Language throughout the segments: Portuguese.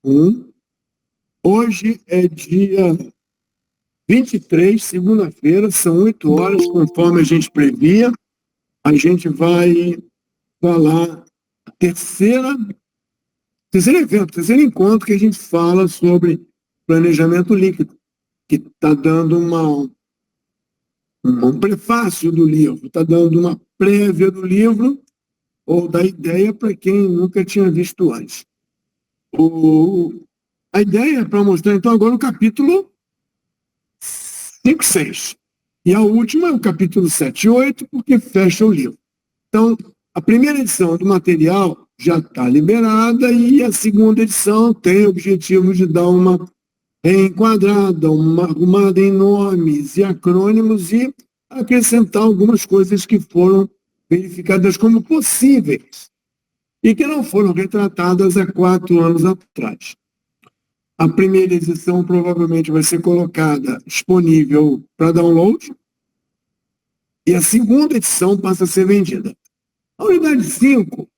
Um. Hoje é dia 23, segunda-feira, são 8 horas, conforme a gente previa. A gente vai falar terceiro evento, terceiro encontro que a gente fala sobre planejamento líquido, que está dando um prefácio do livro, está dando uma prévia do livro ou da ideia para quem nunca tinha visto antes. A ideia é para mostrar, então, agora o capítulo 5 e 6. E a última é o capítulo 7 e 8, porque fecha o livro. Então, a primeira edição do material já está liberada e a segunda edição tem o objetivo de dar uma reenquadrada, uma arrumada em nomes e acrônimos e acrescentar algumas coisas que foram verificadas como possíveis e que não foram retratadas há 4 anos atrás. A primeira edição provavelmente vai ser colocada disponível para download e a segunda edição passa a ser vendida. A unidade 5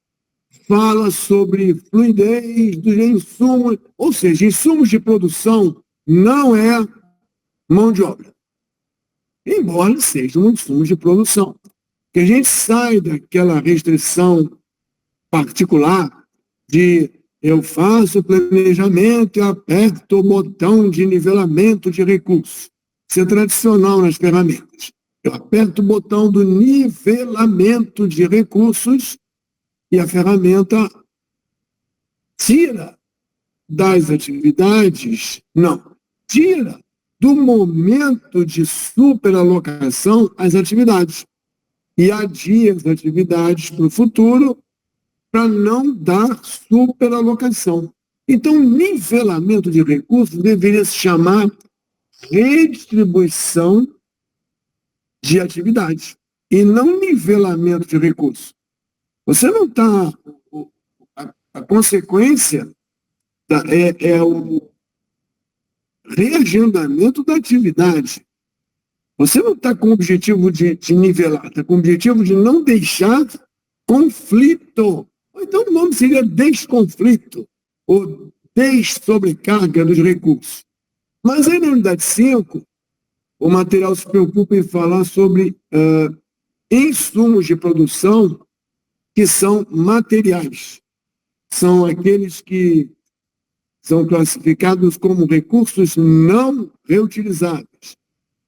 fala sobre fluidez dos insumos, ou seja, insumos de produção não é mão de obra, embora sejam insumos de produção. Que a gente sai daquela restrição particular de eu faço planejamento e aperto o botão de nivelamento de recursos. Isso é tradicional nas ferramentas. Eu aperto o botão do nivelamento de recursos e a ferramenta tira das atividades, não, tira do momento de superalocação as atividades e adia as atividades para o futuro para não dar superalocação. Então, nivelamento de recursos deveria se chamar redistribuição de atividades e não nivelamento de recursos. Você não está... A consequência é o reagendamento da atividade. Você não está com o objetivo de nivelar, está com o objetivo de não deixar conflito. Então o nome seria desconflito ou dessobrecarga dos recursos. Mas aí na unidade 5, o material se preocupa em falar sobre insumos de produção que são materiais. São aqueles que são classificados como recursos não reutilizáveis.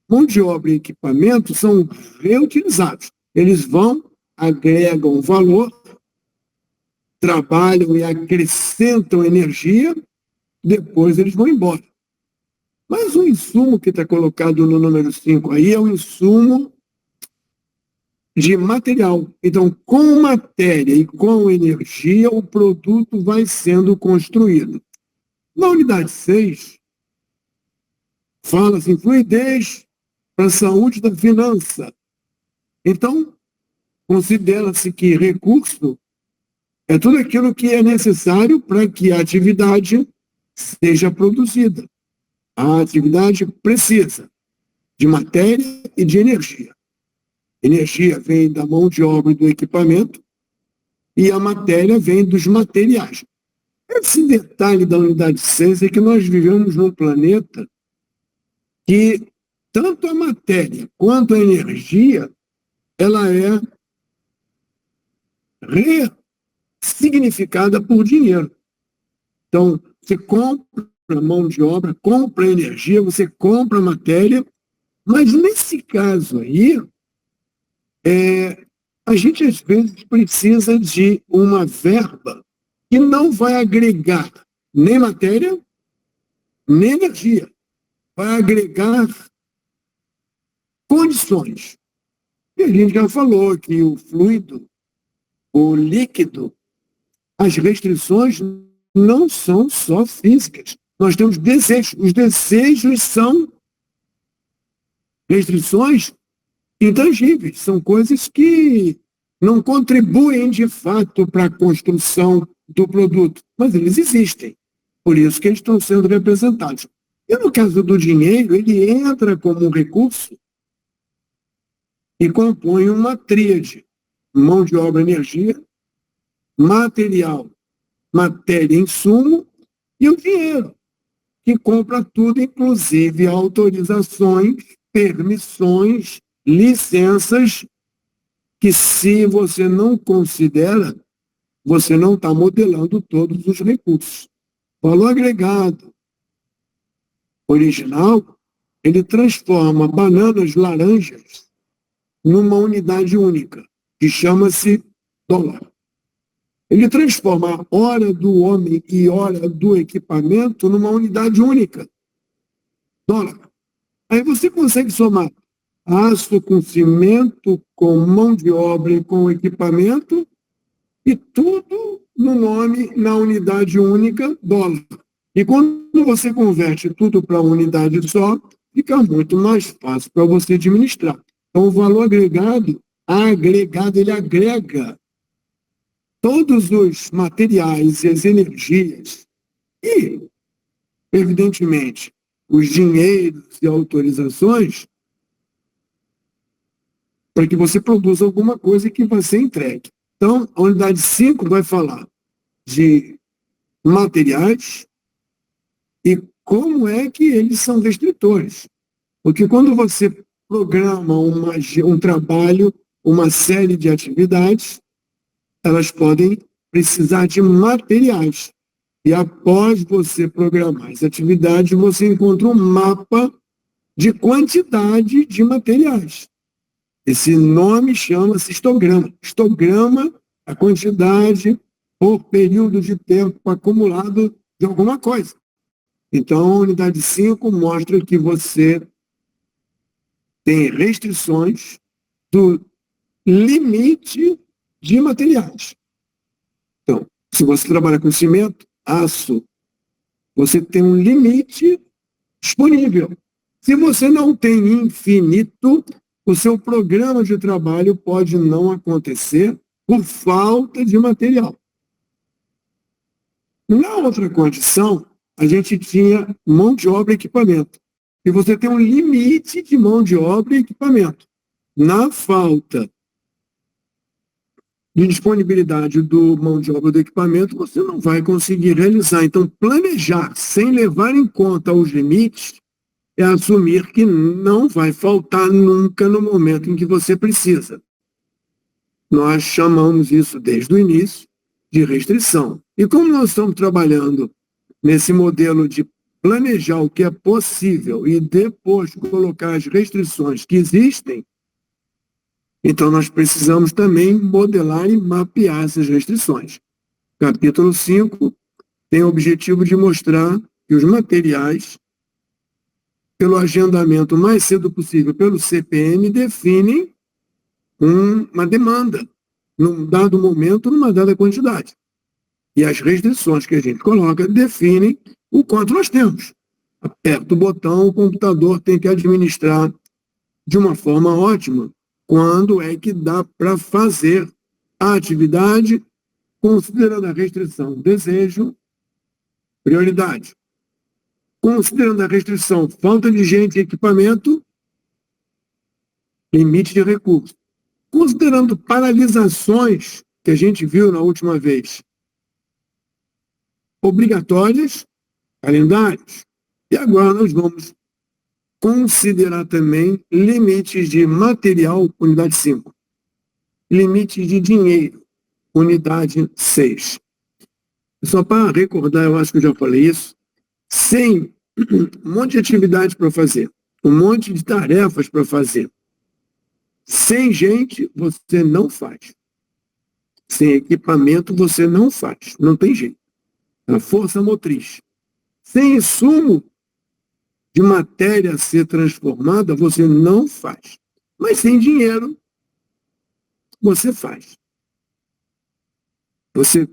Mão de obra e equipamento são reutilizados. Eles agregam valor, trabalham e acrescentam energia, depois eles vão embora. Mas o insumo que está colocado no número 5 aí é um insumo de material. Então, com matéria e com energia, o produto vai sendo construído. Na unidade 6, fala assim, fluidez para a saúde da finança. Então, considera-se que recurso é tudo aquilo que é necessário para que a atividade seja produzida. A atividade precisa de matéria e de energia. Energia vem da mão de obra e do equipamento e a matéria vem dos materiais. Esse detalhe da unidade 6 é que nós vivemos num planeta que tanto a matéria quanto a energia ela é ressignificada por dinheiro. Então, você compra mão de obra, compra energia, você compra matéria, mas nesse caso aí, a gente às vezes precisa de uma verba que não vai agregar nem matéria, nem energia. Vai agregar condições. E a gente já falou que o fluido, o líquido, as restrições não são só físicas. Nós temos desejos. Os desejos são restrições intangíveis, são coisas que não contribuem de fato para a construção do produto, mas eles existem, por isso que eles estão sendo representados. E no caso do dinheiro, ele entra como um recurso e compõe uma tríade: mão de obra, energia, material, matéria, insumo E o dinheiro, que compra tudo, inclusive autorizações, permissões, licenças, que se você não considera, você não está modelando todos os recursos. Valor agregado original, ele transforma bananas, laranjas, numa unidade única, que chama-se dólar. Ele transforma a hora do homem e hora do equipamento numa unidade única, dólar. Aí você consegue somar aço com cimento, com mão de obra e com equipamento, e tudo no nome, na unidade única, dólar. E quando você converte tudo para unidade só, fica muito mais fácil para você administrar. Então, o valor agregado, ele agrega todos os materiais e as energias e, evidentemente, os dinheiros e autorizações para que você produza alguma coisa que vai ser entregue. Então, a unidade 5 vai falar de materiais e como é que eles são restritores. Porque quando você programa um trabalho, uma série de atividades, elas podem precisar de materiais. E após você programar as atividades, você encontra um mapa de quantidade de materiais. Esse nome chama-se histograma. Histograma, a quantidade por período de tempo acumulado de alguma coisa. Então, a unidade 5 mostra que você tem restrições do limite de materiais. Então, se você trabalha com cimento, aço, você tem um limite disponível. Se você não tem infinito, o seu programa de trabalho pode não acontecer por falta de material. Na outra condição, a gente tinha mão de obra e equipamento. E você tem um limite de mão de obra e equipamento. Na falta de disponibilidade do mão de obra do equipamento, você não vai conseguir realizar. Então, planejar sem levar em conta os limites é assumir que não vai faltar nunca no momento em que você precisa. Nós chamamos isso desde o início de restrição. E como nós estamos trabalhando nesse modelo de planejar o que é possível e depois colocar as restrições que existem, então nós precisamos também modelar e mapear essas restrições. Capítulo 5 tem o objetivo de mostrar que os materiais, pelo agendamento o mais cedo possível pelo CPM, definem uma demanda, num dado momento, numa dada quantidade. E as restrições que a gente coloca definem o quanto nós temos. Aperta o botão, o computador tem que administrar de uma forma ótima quando é que dá para fazer a atividade, considerando a restrição desejo, prioridade. Considerando a restrição falta de gente e equipamento, limite de recursos. Considerando paralisações, que a gente viu na última vez, obrigatórias, calendários. E agora nós vamos considerar também limites de material, unidade 5. Limites de dinheiro, unidade 6. Só para recordar, eu acho que eu já falei isso, sem um monte de atividade para fazer, um monte de tarefas para fazer, sem gente, você não faz. Sem equipamento, você não faz. Não tem jeito. A força motriz. Sem insumo de matéria a ser transformada, você não faz. Mas sem dinheiro, você faz. Você,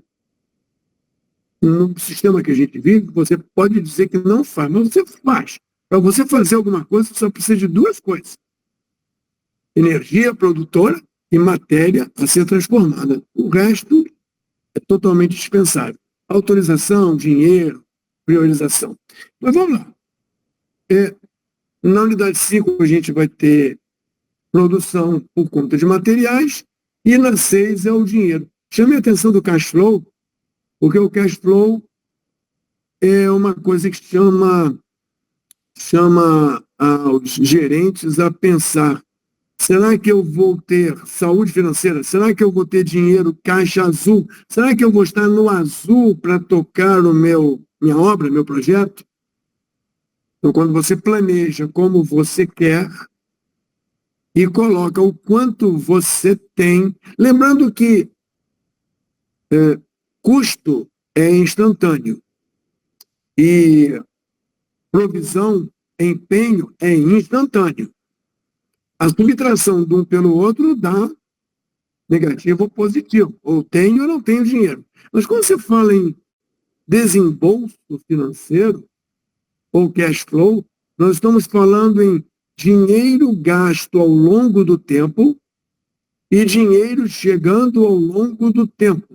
no sistema que a gente vive, você pode dizer que não faz, mas você faz. Para você fazer alguma coisa, você só precisa de duas coisas: energia produtora e matéria a ser transformada. O resto é totalmente dispensável. Autorização, dinheiro, priorização. Mas vamos lá. Na unidade 5 a gente vai ter produção por conta de materiais e na 6 é o dinheiro. Chame a atenção do cash flow, porque o cash flow é uma coisa que chama os gerentes a pensar: será que eu vou ter saúde financeira? Será que eu vou ter dinheiro caixa azul? Será que eu vou estar no azul para tocar minha obra, meu projeto? Então, quando você planeja como você quer e coloca o quanto você tem, lembrando que custo é instantâneo e provisão, empenho é instantâneo. A subtração de um pelo outro dá negativo ou positivo. Ou tenho ou não tenho dinheiro. Mas quando você fala em desembolso financeiro ou cash flow, nós estamos falando em dinheiro gasto ao longo do tempo e dinheiro chegando ao longo do tempo.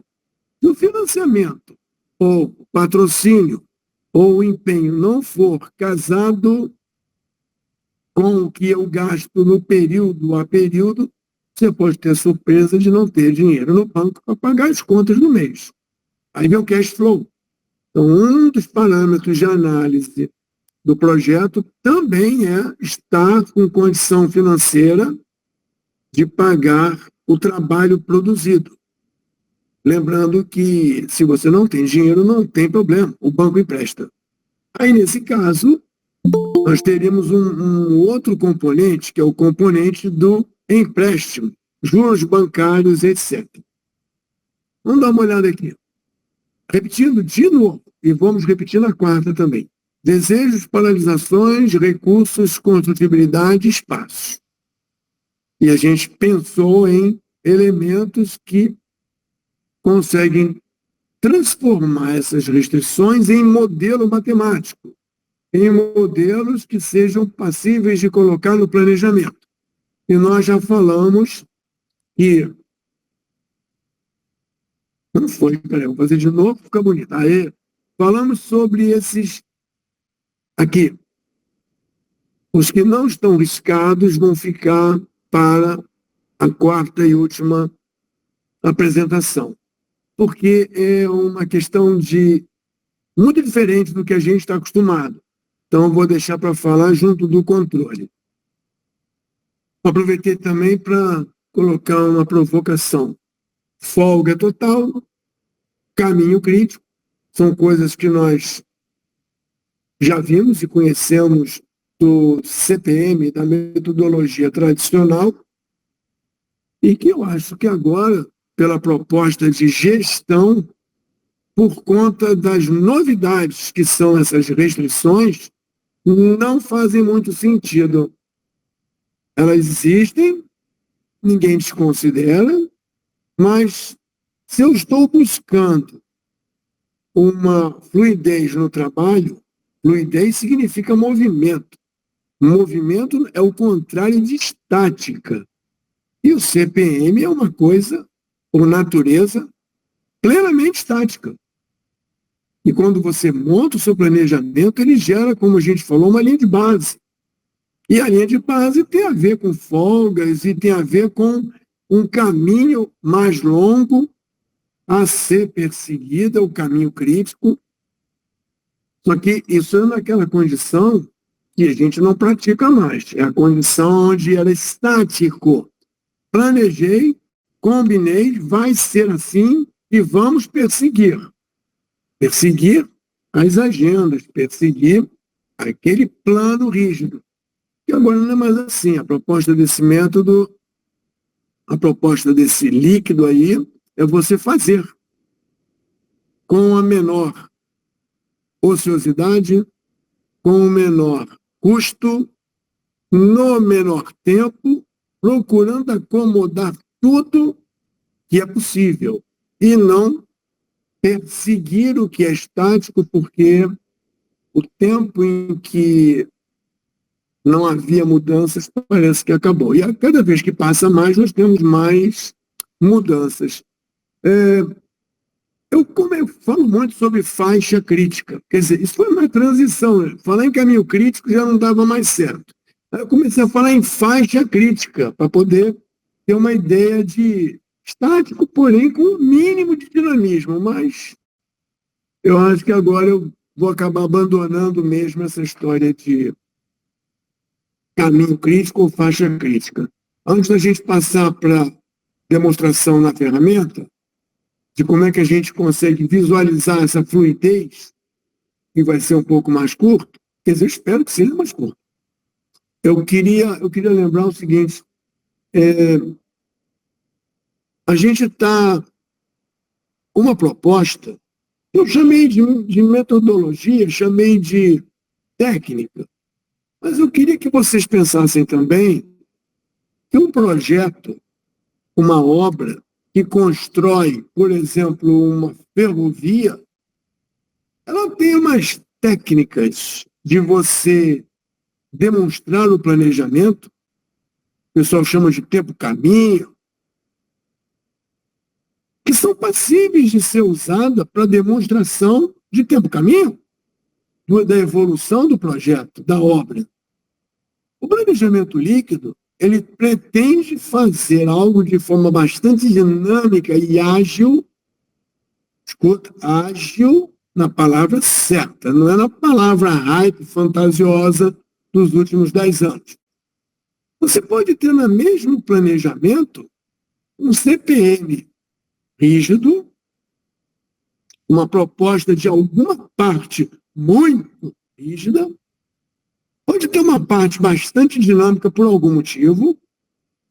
Se o financiamento ou patrocínio ou o empenho não for casado com o que eu gasto no período a período, você pode ter surpresa de não ter dinheiro no banco para pagar as contas do mês. Aí vem o cash flow. Então, um dos parâmetros de análise do projeto também é estar com condição financeira de pagar o trabalho produzido. Lembrando que, se você não tem dinheiro, não tem problema, o banco empresta. Aí, nesse caso, nós teríamos um outro componente, que é o componente do empréstimo, juros bancários, etc. Vamos dar uma olhada aqui. Repetindo de novo, e vamos repetir na quarta também. Desejos, paralisações, recursos, construtibilidade, espaço. E a gente pensou em elementos que conseguem transformar essas restrições em modelo matemático, em modelos que sejam passíveis de colocar no planejamento. E nós já falamos que... Não foi, peraí, vou fazer de novo, fica bonito. Aí, falamos sobre esses aqui. Os que não estão riscados vão ficar para a quarta e última apresentação, porque é uma questão muito diferente do que a gente está acostumado. Então, eu vou deixar para falar junto do controle. Aproveitei também para colocar uma provocação. Folga total, caminho crítico, são coisas que nós já vimos e conhecemos do CPM, da metodologia tradicional, e que eu acho que agora, pela proposta de gestão, por conta das novidades que são essas restrições, não fazem muito sentido. Elas existem, ninguém desconsidera, mas se eu estou buscando uma fluidez no trabalho, fluidez significa movimento. Movimento é o contrário de estática. E o CPM é uma coisa, por natureza, plenamente estática. E quando você monta o seu planejamento, ele gera, como a gente falou, uma linha de base. E a linha de base tem a ver com folgas e tem a ver com um caminho mais longo a ser perseguido, o caminho crítico. Só que isso é naquela condição que a gente não pratica mais. É a condição onde era estático. Planejei, combinei, vai ser assim e vamos perseguir. Perseguir as agendas, perseguir aquele plano rígido. Que agora não é mais assim. A proposta desse método, a proposta desse líquido aí, é você fazer com a menor ociosidade, com o menor custo, no menor tempo, procurando acomodar tudo que é possível e não perseguir o que é estático, porque o tempo em que não havia mudanças parece que acabou. E a cada vez que passa mais, nós temos mais mudanças. Eu falo muito sobre faixa crítica. Quer dizer, isso foi uma transição. Né? Falar em caminho crítico já não dava mais certo. Aí eu comecei a falar em faixa crítica, para poder ter uma ideia de estático, porém com o mínimo de dinamismo. Mas eu acho que agora eu vou acabar abandonando mesmo essa história de caminho crítico ou faixa crítica. Antes da gente passar para demonstração na ferramenta, de como é que a gente consegue visualizar essa fluidez, que vai ser um pouco mais curto, quer dizer, eu espero que seja mais curto. Eu queria lembrar o seguinte, a gente está, uma proposta, eu chamei de metodologia, chamei de técnica, mas eu queria que vocês pensassem também que um projeto, uma obra que constrói, por exemplo, uma ferrovia, ela tem umas técnicas de você demonstrar o planejamento, o pessoal chama de tempo-caminho, que são passíveis de ser usadas para demonstração de tempo-caminho, da evolução do projeto, da obra. O planejamento líquido, ele pretende fazer algo de forma bastante dinâmica e ágil, escuta, ágil na palavra certa, não é na palavra hype, fantasiosa dos últimos 10 anos. Você pode ter no mesmo planejamento um CPM rígido, uma proposta de alguma parte muito rígida, pode ter uma parte bastante dinâmica por algum motivo,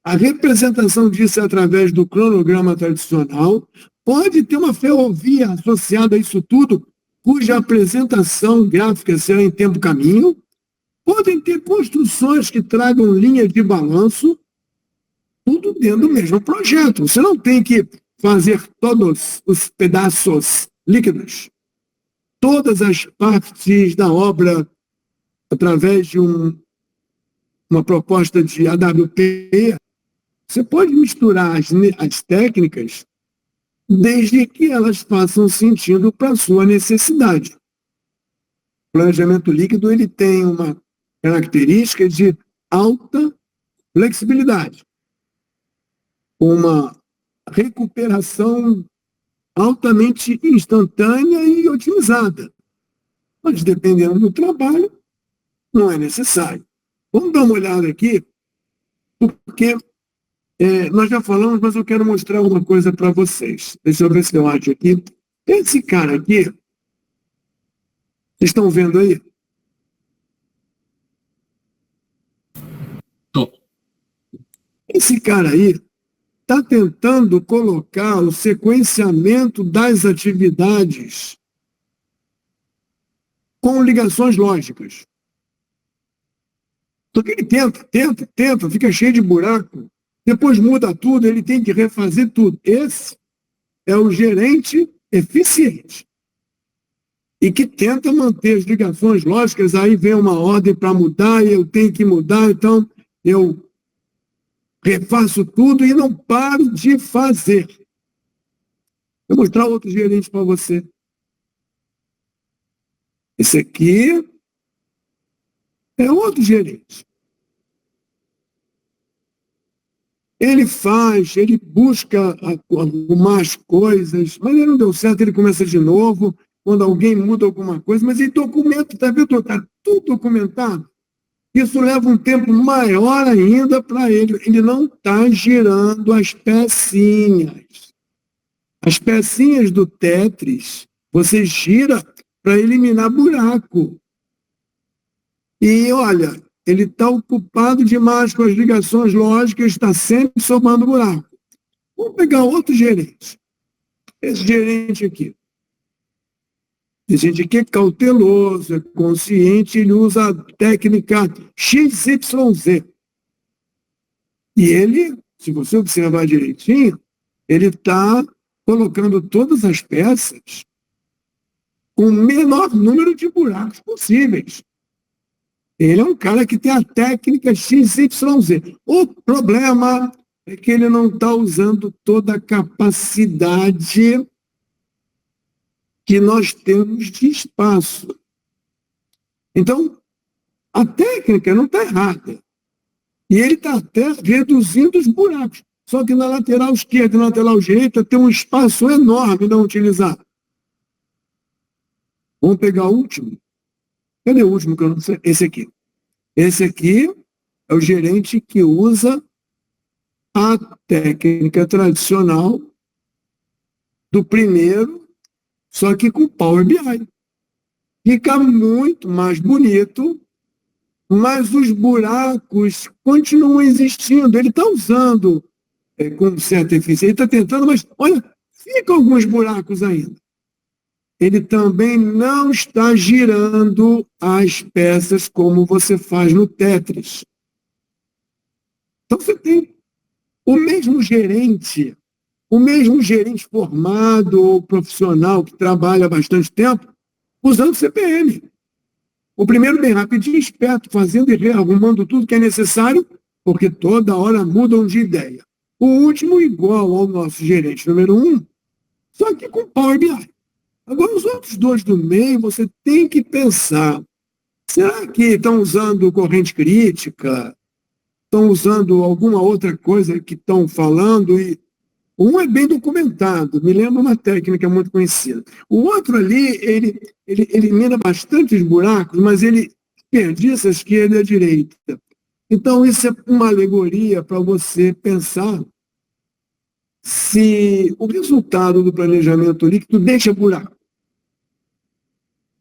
a representação disso é através do cronograma tradicional, pode ter uma ferrovia associada a isso tudo, cuja apresentação gráfica será em tempo-caminho, podem ter construções que tragam linhas de balanço, tudo dentro do mesmo projeto. Você não tem que fazer todos os pedaços líquidos, todas as partes da obra, através de uma proposta de AWP. Você pode misturar as técnicas desde que elas façam sentido para a sua necessidade. O planejamento líquido ele tem uma característica de alta flexibilidade, uma recuperação altamente instantânea e otimizada. Mas, dependendo do trabalho, não é necessário. Vamos dar uma olhada aqui, porque nós já falamos, mas eu quero mostrar uma coisa para vocês. Deixa eu ver se eu acho aqui. Esse cara aqui, vocês estão vendo aí? Tô. Esse cara aí está tentando colocar o sequenciamento das atividades com ligações lógicas. Só que ele tenta, fica cheio de buraco, depois muda tudo, ele tem que refazer tudo. Esse é o gerente eficiente e que tenta manter as ligações lógicas, aí vem uma ordem para mudar e eu tenho que mudar, então eu refaço tudo e não paro de fazer. Vou mostrar outro gerente para você. Esse aqui é outro gerente. Ele busca arrumar as coisas, mas ele não deu certo, ele começa de novo, quando alguém muda alguma coisa, mas ele documenta, está vendo? Está tudo documentado. Isso leva um tempo maior ainda para ele. Ele não está girando as pecinhas. As pecinhas do Tetris, você gira para eliminar buraco. E, olha, ele está ocupado demais com as ligações lógicas, está sempre somando buraco. Vamos pegar outro gerente. Esse gerente aqui. Esse gerente aqui é cauteloso, é consciente, ele usa a técnica XYZ. E ele, se você observar direitinho, ele está colocando todas as peças com o menor número de buracos possíveis. Ele é um cara que tem a técnica XYZ. O problema é que ele não está usando toda a capacidade que nós temos de espaço. Então, a técnica não está errada. E ele está até reduzindo os buracos. Só que na lateral esquerda e na lateral direita tem um espaço enorme não utilizado. Vamos pegar o último. Cadê o último que eu não sei? Esse aqui. Esse aqui é o gerente que usa a técnica tradicional do primeiro, só que com Power BI. Fica muito mais bonito, mas os buracos continuam existindo. Ele está usando com certa eficiência, ele está tentando, mas olha, ficam alguns buracos ainda. Ele também não está girando as peças como você faz no Tetris. Então você tem o mesmo gerente formado ou profissional que trabalha há bastante tempo, usando CPM. O primeiro bem rapidinho, esperto, fazendo e rearrumando tudo que é necessário, porque toda hora mudam de ideia. O último igual ao nosso gerente número 1, só que com Power BI. Agora, os outros dois do meio, você tem que pensar, será que estão usando corrente crítica? Estão usando alguma outra coisa que estão falando? E um é bem documentado, me lembra uma técnica muito conhecida. O outro ali, ele elimina bastante os buracos, mas ele desperdiça a esquerda e a direita. Então, isso é uma alegoria para você pensar se o resultado do planejamento líquido deixa buraco.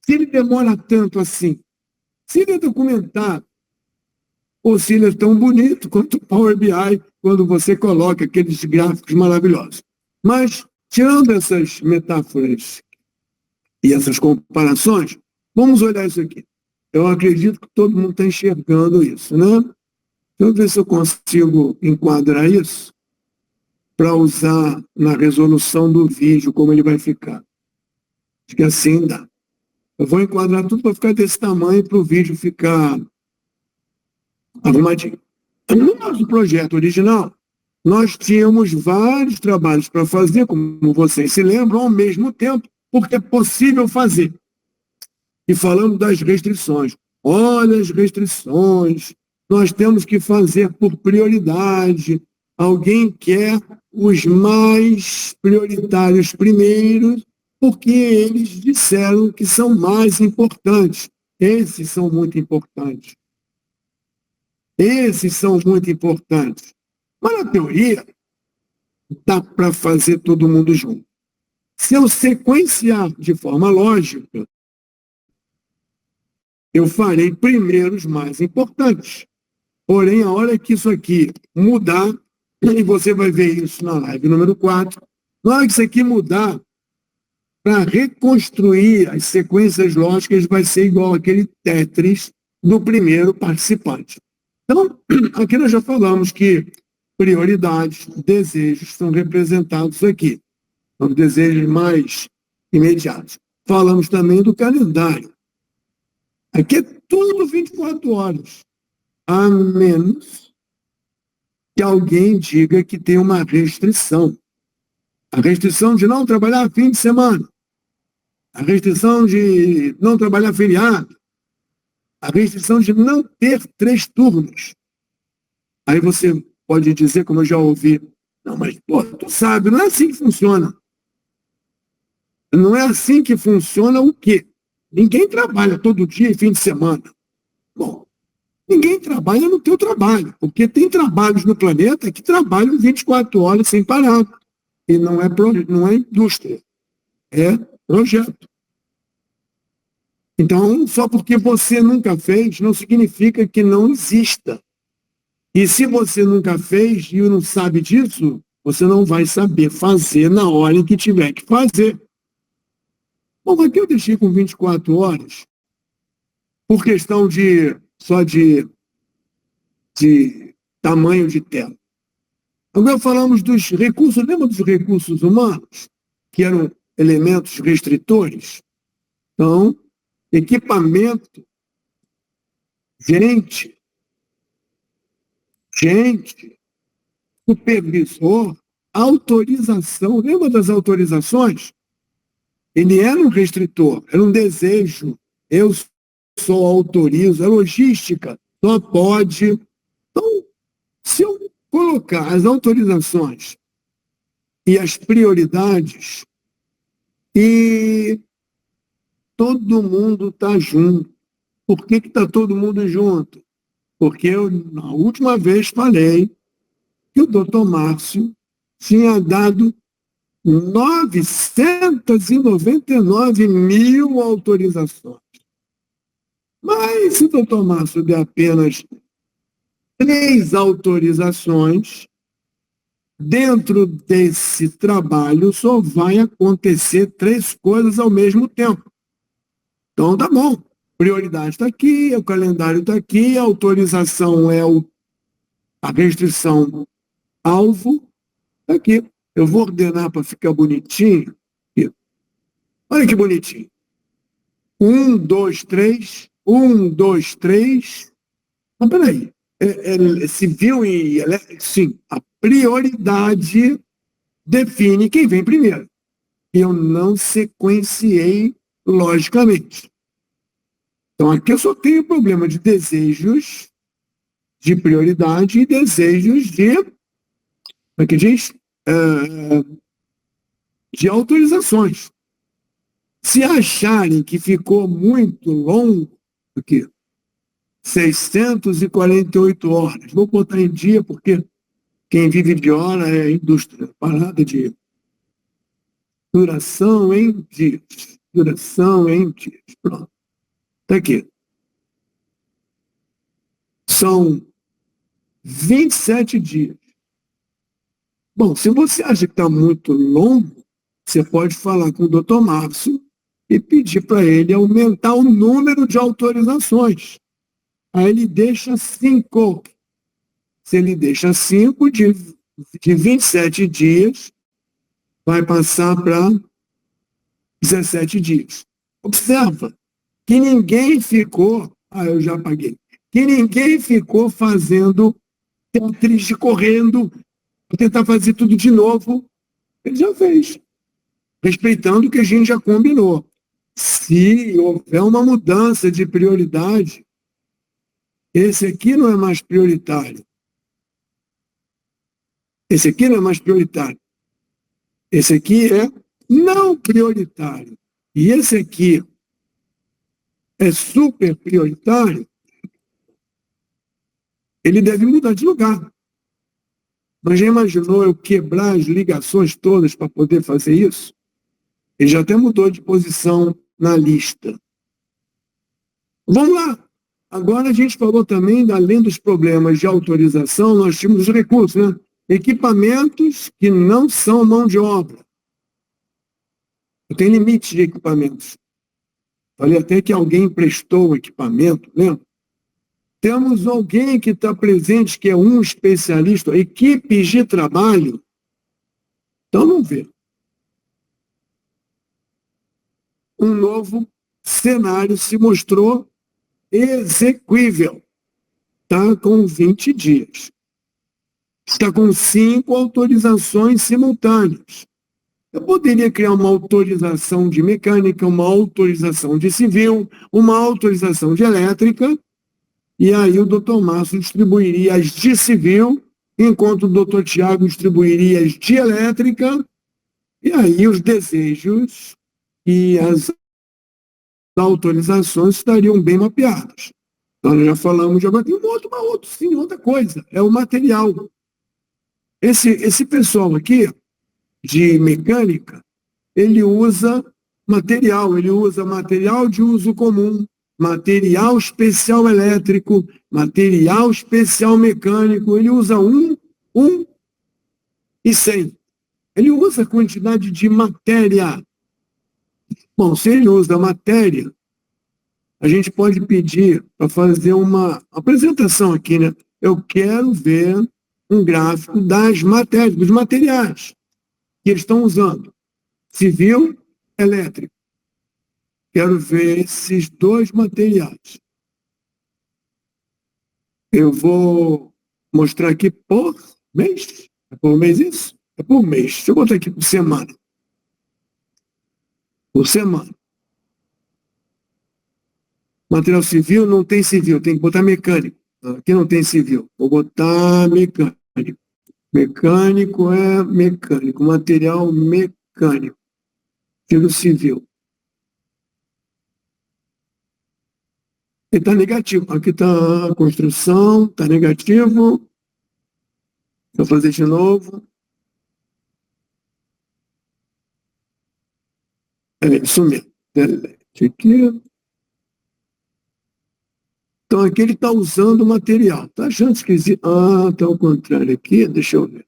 Se ele demora tanto assim, se ele é documentado, ou se ele é tão bonito quanto o Power BI, quando você coloca aqueles gráficos maravilhosos. Mas, tirando essas metáforas e essas comparações, vamos olhar isso aqui. Eu acredito que todo mundo está enxergando isso, né? Deixa eu ver se eu consigo enquadrar isso para usar na resolução do vídeo, como ele vai ficar. Acho que assim dá. Eu vou enquadrar tudo para ficar desse tamanho, para o vídeo ficar arrumadinho. No nosso projeto original, nós tínhamos vários trabalhos para fazer, como vocês se lembram, ao mesmo tempo, porque é possível fazer. E falando das restrições. Olha as restrições, nós temos que fazer por prioridade. Alguém quer os mais prioritários primeiros, porque eles disseram que são mais importantes. Esses são muito importantes. Esses são muito importantes. Mas, na teoria, dá para fazer todo mundo junto. Se eu sequenciar de forma lógica, eu farei primeiro os mais importantes. Porém, a hora que isso aqui mudar, e você vai ver isso na live número 4, na hora que isso aqui mudar, para reconstruir as sequências lógicas, vai ser igual aquele Tetris do primeiro participante. Então, aqui nós já falamos que prioridades, desejos são representados aqui. São os desejos mais imediatos. Falamos também do calendário. Aqui é tudo 24 horas, a menos que alguém diga que tem uma restrição. A restrição de não trabalhar fim de semana. A restrição de não trabalhar feriado. A restrição de não ter 3 turnos. Aí você pode dizer, como eu já ouvi, não, mas, pô, tu sabe, não é assim que funciona. Não é assim que funciona o quê? Ninguém trabalha todo dia e fim de semana. Bom, ninguém trabalha no teu trabalho, porque tem trabalhos no planeta que trabalham 24 horas sem parar. E não é indústria, é projeto. Então, só porque você nunca fez, não significa que não exista. E se você nunca fez e não sabe disso, você não vai saber fazer na hora em que tiver que fazer. Bom, aqui eu deixei com 24 horas, por questão só de tamanho de tela. Agora falamos dos recursos, lembra dos recursos humanos, que eram elementos restritores? Então, equipamento, gente, supervisor, autorização. Lembra das autorizações? Ele era um restritor, era um desejo. Eu só autorizo, a logística só pode. Então, se eu colocar as autorizações e as prioridades e todo mundo está junto. Por que está todo mundo junto? Porque eu, na última vez, falei que o doutor Márcio tinha dado 999 mil autorizações. Mas se o doutor Márcio der apenas 3 autorizações, dentro desse trabalho só vai acontecer 3 coisas ao mesmo tempo. Então, tá bom. Prioridade está aqui, o calendário está aqui, a autorização é a restrição alvo, está aqui. Eu vou ordenar para ficar bonitinho. Aqui. Olha que bonitinho. 1, 2, 3. 1, 2, 3. Mas peraí. Civil e elétrico? Sim. A prioridade define quem vem primeiro. Eu não sequenciei logicamente. Então, aqui eu só tenho problema de desejos de prioridade e desejos de, como é que diz? De autorizações. Se acharem que ficou muito longo, aqui, 648 horas, vou botar em dia, porque quem vive de hora é indústria, parada de duração em dias. Duração em dias. Pronto. Está aqui. São 27 dias. Bom, se você acha que está muito longo, você pode falar com o doutor Márcio e pedir para ele aumentar o número de autorizações. Aí ele deixa 5. Se ele deixa 5, de 27 dias, vai passar para 17 dias. Observa que ninguém ficou, eu já paguei, que ninguém ficou fazendo triste correndo, para tentar fazer tudo de novo. Ele já fez, respeitando o que a gente já combinou. Se houver uma mudança de prioridade, esse aqui não é mais prioritário. Esse aqui não é mais prioritário. Esse aqui é não prioritário. E esse aqui é super prioritário. Ele deve mudar de lugar. Mas já imaginou eu quebrar as ligações todas para poder fazer isso? Ele já até mudou de posição na lista. Vamos lá. Agora a gente falou também, além dos problemas de autorização, nós tínhamos os recursos, né? Equipamentos que não são mão de obra. Tem limite de equipamentos. Falei até que alguém emprestou o equipamento, lembra? Temos alguém que está presente, que é um especialista, equipes de trabalho. Então, vamos ver. Um novo cenário se mostrou exequível. Está com 20 dias. Está com 5 autorizações simultâneas. Eu poderia criar uma autorização de mecânica, uma autorização de civil, uma autorização de elétrica, e aí o doutor Márcio distribuiria as de civil, enquanto o doutor Tiago distribuiria as de elétrica, e aí os desejos e as autorizações estariam bem mapeadas. Então, nós já falamos de agora. Tem outra coisa, é o material. Esse pessoal aqui, de mecânica, ele usa material de uso comum, material especial elétrico, material especial mecânico, ele usa 1 e 100. Ele usa a quantidade de matéria. Bom, se ele usa matéria, a gente pode pedir para fazer uma apresentação aqui, né? Eu quero ver um gráfico das matérias, dos materiais que eles estão usando. Civil, elétrico. Quero ver esses 2 materiais. Eu vou mostrar aqui por mês. É por mês isso? É por mês. Deixa eu botar aqui por semana. Por semana. Material civil não tem civil, tem que botar mecânico. Aqui não tem civil. Vou botar mecânico. Mecânico é mecânico. Material mecânico. Tiro civil. Ele está negativo. Aqui está a construção, está negativo. Vou fazer de novo. É isso mesmo. Delete aqui. Então aqui ele está usando o material. Está achando esquisito? Ah, está ao contrário aqui. Deixa eu ver.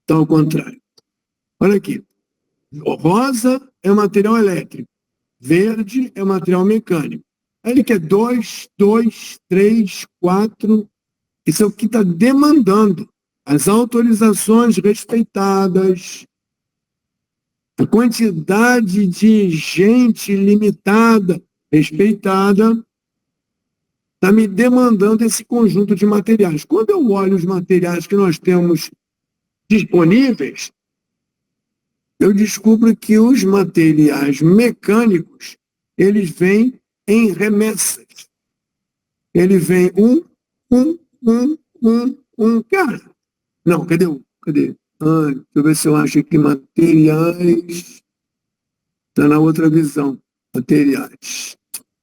Está ao contrário. Olha aqui. O rosa é material elétrico. Verde é material mecânico. Aí ele quer 2, 2, 3, 4. Isso é o que está demandando. As autorizações respeitadas, a quantidade de gente limitada, respeitada, está me demandando esse conjunto de materiais. Quando eu olho os materiais que nós temos disponíveis, eu descubro que os materiais mecânicos, eles vêm em remessas. Ele vem cara. Não, cadê um? Cadê? Deixa eu ver se eu acho aqui materiais. Está na outra visão. Materiais.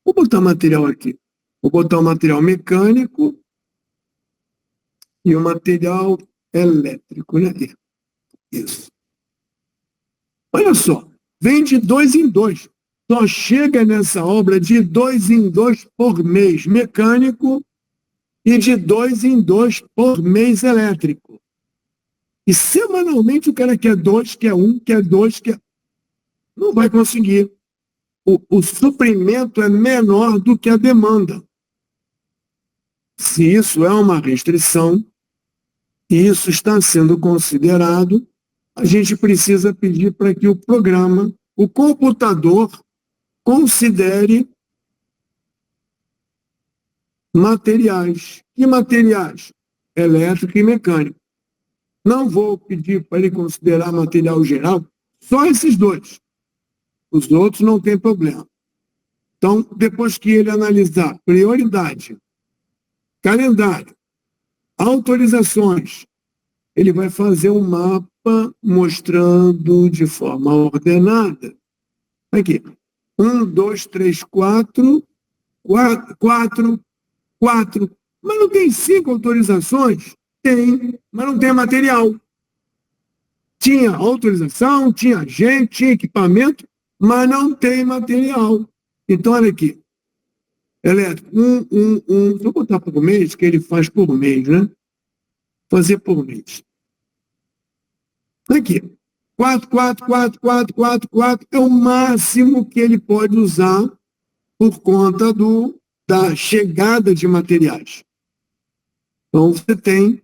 Vou botar material aqui. Vou botar o material mecânico e o material elétrico, né? Isso. Olha só, vem de 2 em 2. Só chega nessa obra de 2 em 2 por mês mecânico e de 2 em 2 por mês elétrico. E semanalmente o cara quer 2, quer 1, quer 2, quer... Não vai conseguir. O suprimento é menor do que a demanda. Se isso é uma restrição, e isso está sendo considerado, a gente precisa pedir para que o programa, o computador, considere materiais. Que materiais? Elétrico e mecânico. Não vou pedir para ele considerar material geral, só esses dois. Os outros não tem problema. Então, depois que ele analisar prioridade, calendário, autorizações, ele vai fazer um mapa mostrando de forma ordenada. Aqui. 1, 2, 3, 4, 4. Mas não tem 5 autorizações? Tem, mas não tem material. Tinha autorização, tinha gente, tinha equipamento, mas não tem material. Então, olha aqui. Elétrico, vou botar por mês, que ele faz por mês, né? Fazer por mês. Aqui. 4 é o máximo que ele pode usar por conta da chegada de materiais. Então, você tem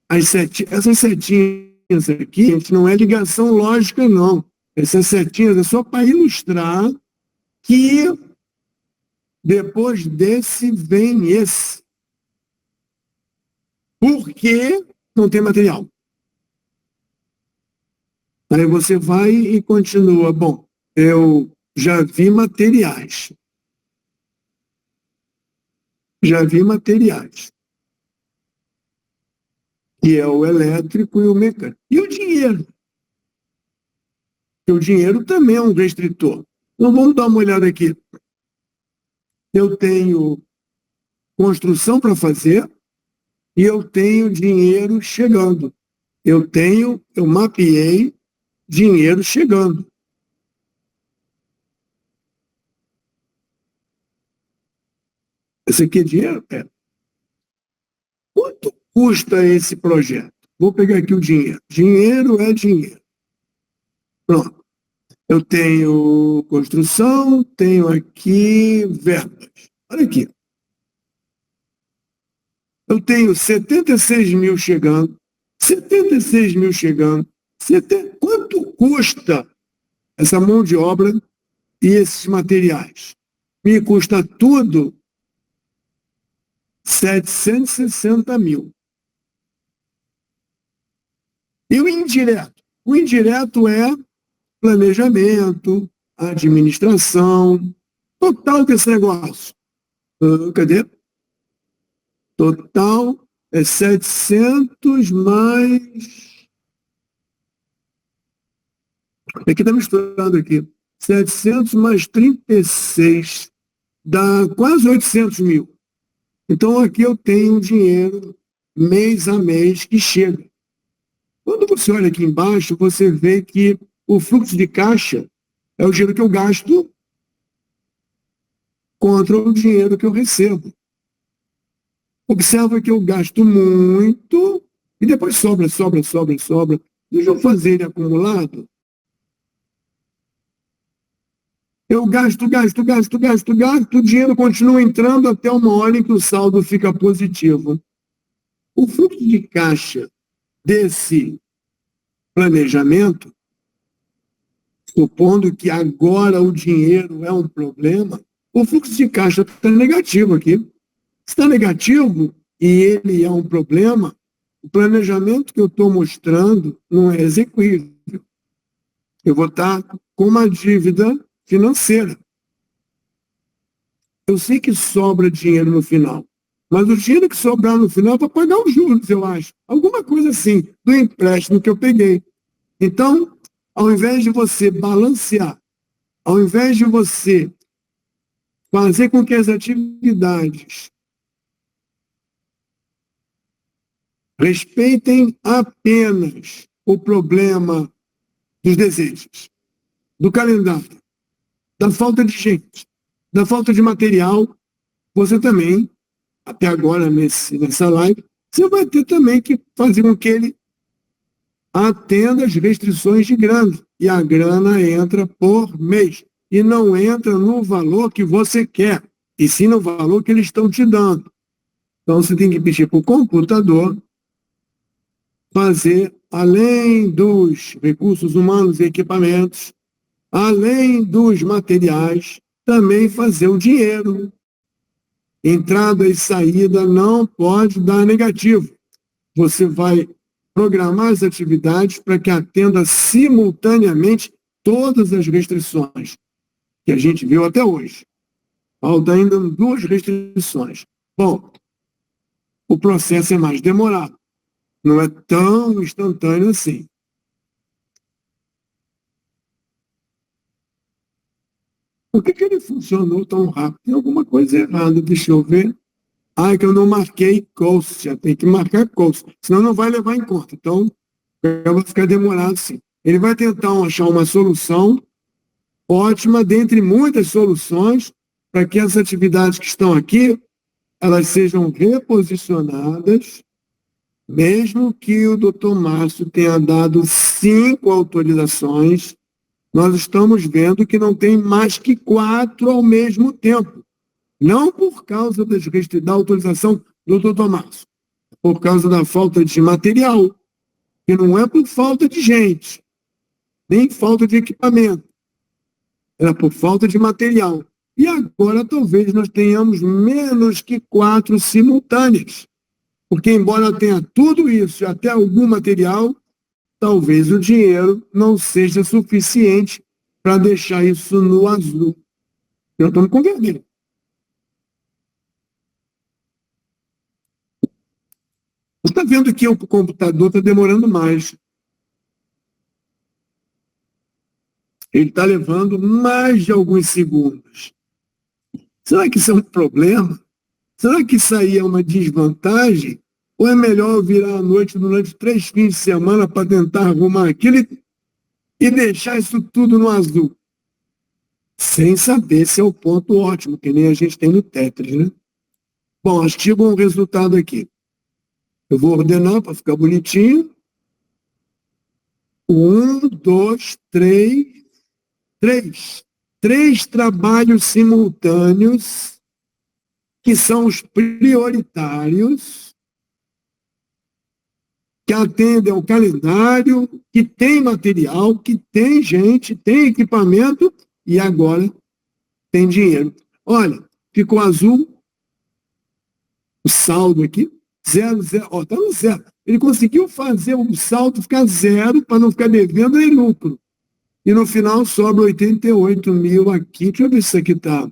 essas setinhas aqui, gente, não é ligação lógica, não. Essas setinhas é só para ilustrar que depois desse vem esse. Por que não tem material? Aí você vai e continua. Bom, eu já vi materiais. Que é o elétrico e o mecânico. E o dinheiro? Porque o dinheiro também é um restritor. Então vamos dar uma olhada aqui. Eu tenho construção para fazer e eu tenho dinheiro chegando. Eu mapeei dinheiro chegando. Esse aqui é dinheiro? É. Quanto custa esse projeto? Vou pegar aqui o dinheiro. Dinheiro é dinheiro. Pronto. Eu tenho construção, tenho aqui verbas. Olha aqui. Eu tenho 76 mil chegando. 76 mil chegando. Quanto custa essa mão de obra e esses materiais? Me custa tudo 760 mil. E o indireto? O indireto é planejamento, administração, total desse negócio. Cadê? Total é 700 mais... Aqui está misturando aqui. 700 mais 36 dá quase 800 mil. Então, aqui eu tenho um dinheiro mês a mês que chega. Quando você olha aqui embaixo, você vê que o fluxo de caixa é o dinheiro que eu gasto contra o dinheiro que eu recebo. Observa que eu gasto muito e depois sobra. Deixa eu fazer ele acumulado. Eu gasto, o dinheiro continua entrando até uma hora em que o saldo fica positivo. O fluxo de caixa desse planejamento, supondo que agora o dinheiro é um problema, o fluxo de caixa está negativo aqui. Se está negativo e ele é um problema, o planejamento que eu estou mostrando não é execuível. Eu vou estar com uma dívida financeira. Eu sei que sobra dinheiro no final, mas o dinheiro que sobrar no final é para pagar os juros, eu acho. Alguma coisa assim, do empréstimo que eu peguei. Então, ao invés de você balancear, ao invés de você fazer com que as atividades respeitem apenas o problema dos desejos, do calendário, da falta de gente, da falta de material, você também, até agora nessa live, você vai ter também que fazer com que ele atenda às restrições de grana. E a grana entra por mês. E não entra no valor que você quer, e sim no valor que eles estão te dando. Então você tem que pedir para o computador fazer, além dos recursos humanos e equipamentos, além dos materiais, também fazer o dinheiro. Entrada e saída não pode dar negativo. Você vai programar as atividades para que atenda simultaneamente todas as restrições que a gente viu até hoje. Falta ainda 2 restrições. Bom, o processo é mais demorado. Não é tão instantâneo assim. Por que ele funcionou tão rápido? Tem alguma coisa errada, deixa eu ver. Ah, é que eu não marquei cost, já tem que marcar cost, senão não vai levar em conta. Então, vai ficar demorado sim. Ele vai tentar achar uma solução ótima, dentre muitas soluções, para que as atividades que estão aqui, elas sejam reposicionadas, mesmo que o doutor Márcio tenha dado 5 autorizações, nós estamos vendo que não tem mais que 4 ao mesmo tempo. Não por causa da autorização do doutor Márcio, por causa da falta de material, que não é por falta de gente, nem falta de equipamento, era por falta de material. E agora talvez nós tenhamos menos que 4 simultâneas, porque embora tenha tudo isso e até algum material, talvez o dinheiro não seja suficiente para deixar isso no azul. Eu estou com vermelho. Você está vendo que o computador está demorando mais. Ele está levando mais de alguns segundos. Será que isso é um problema? Será que isso aí é uma desvantagem? Ou é melhor eu virar à noite durante 3 fins de semana para tentar arrumar aquilo e deixar isso tudo no azul? Sem saber se é o ponto ótimo, que nem a gente tem no Tetris, né? Bom, acho que chegou um resultado aqui. Eu vou ordenar para ficar bonitinho. 1, 2, 3. 3 trabalhos simultâneos, que são os prioritários, que atendem ao calendário, que tem material, que tem gente, tem equipamento e agora tem dinheiro. Olha, ficou azul o saldo aqui, 0, 0, ó, está no 0. Ele conseguiu fazer o saldo ficar 0 para não ficar devendo em lucro. E no final sobra 88 mil aqui. Deixa eu ver se isso aqui está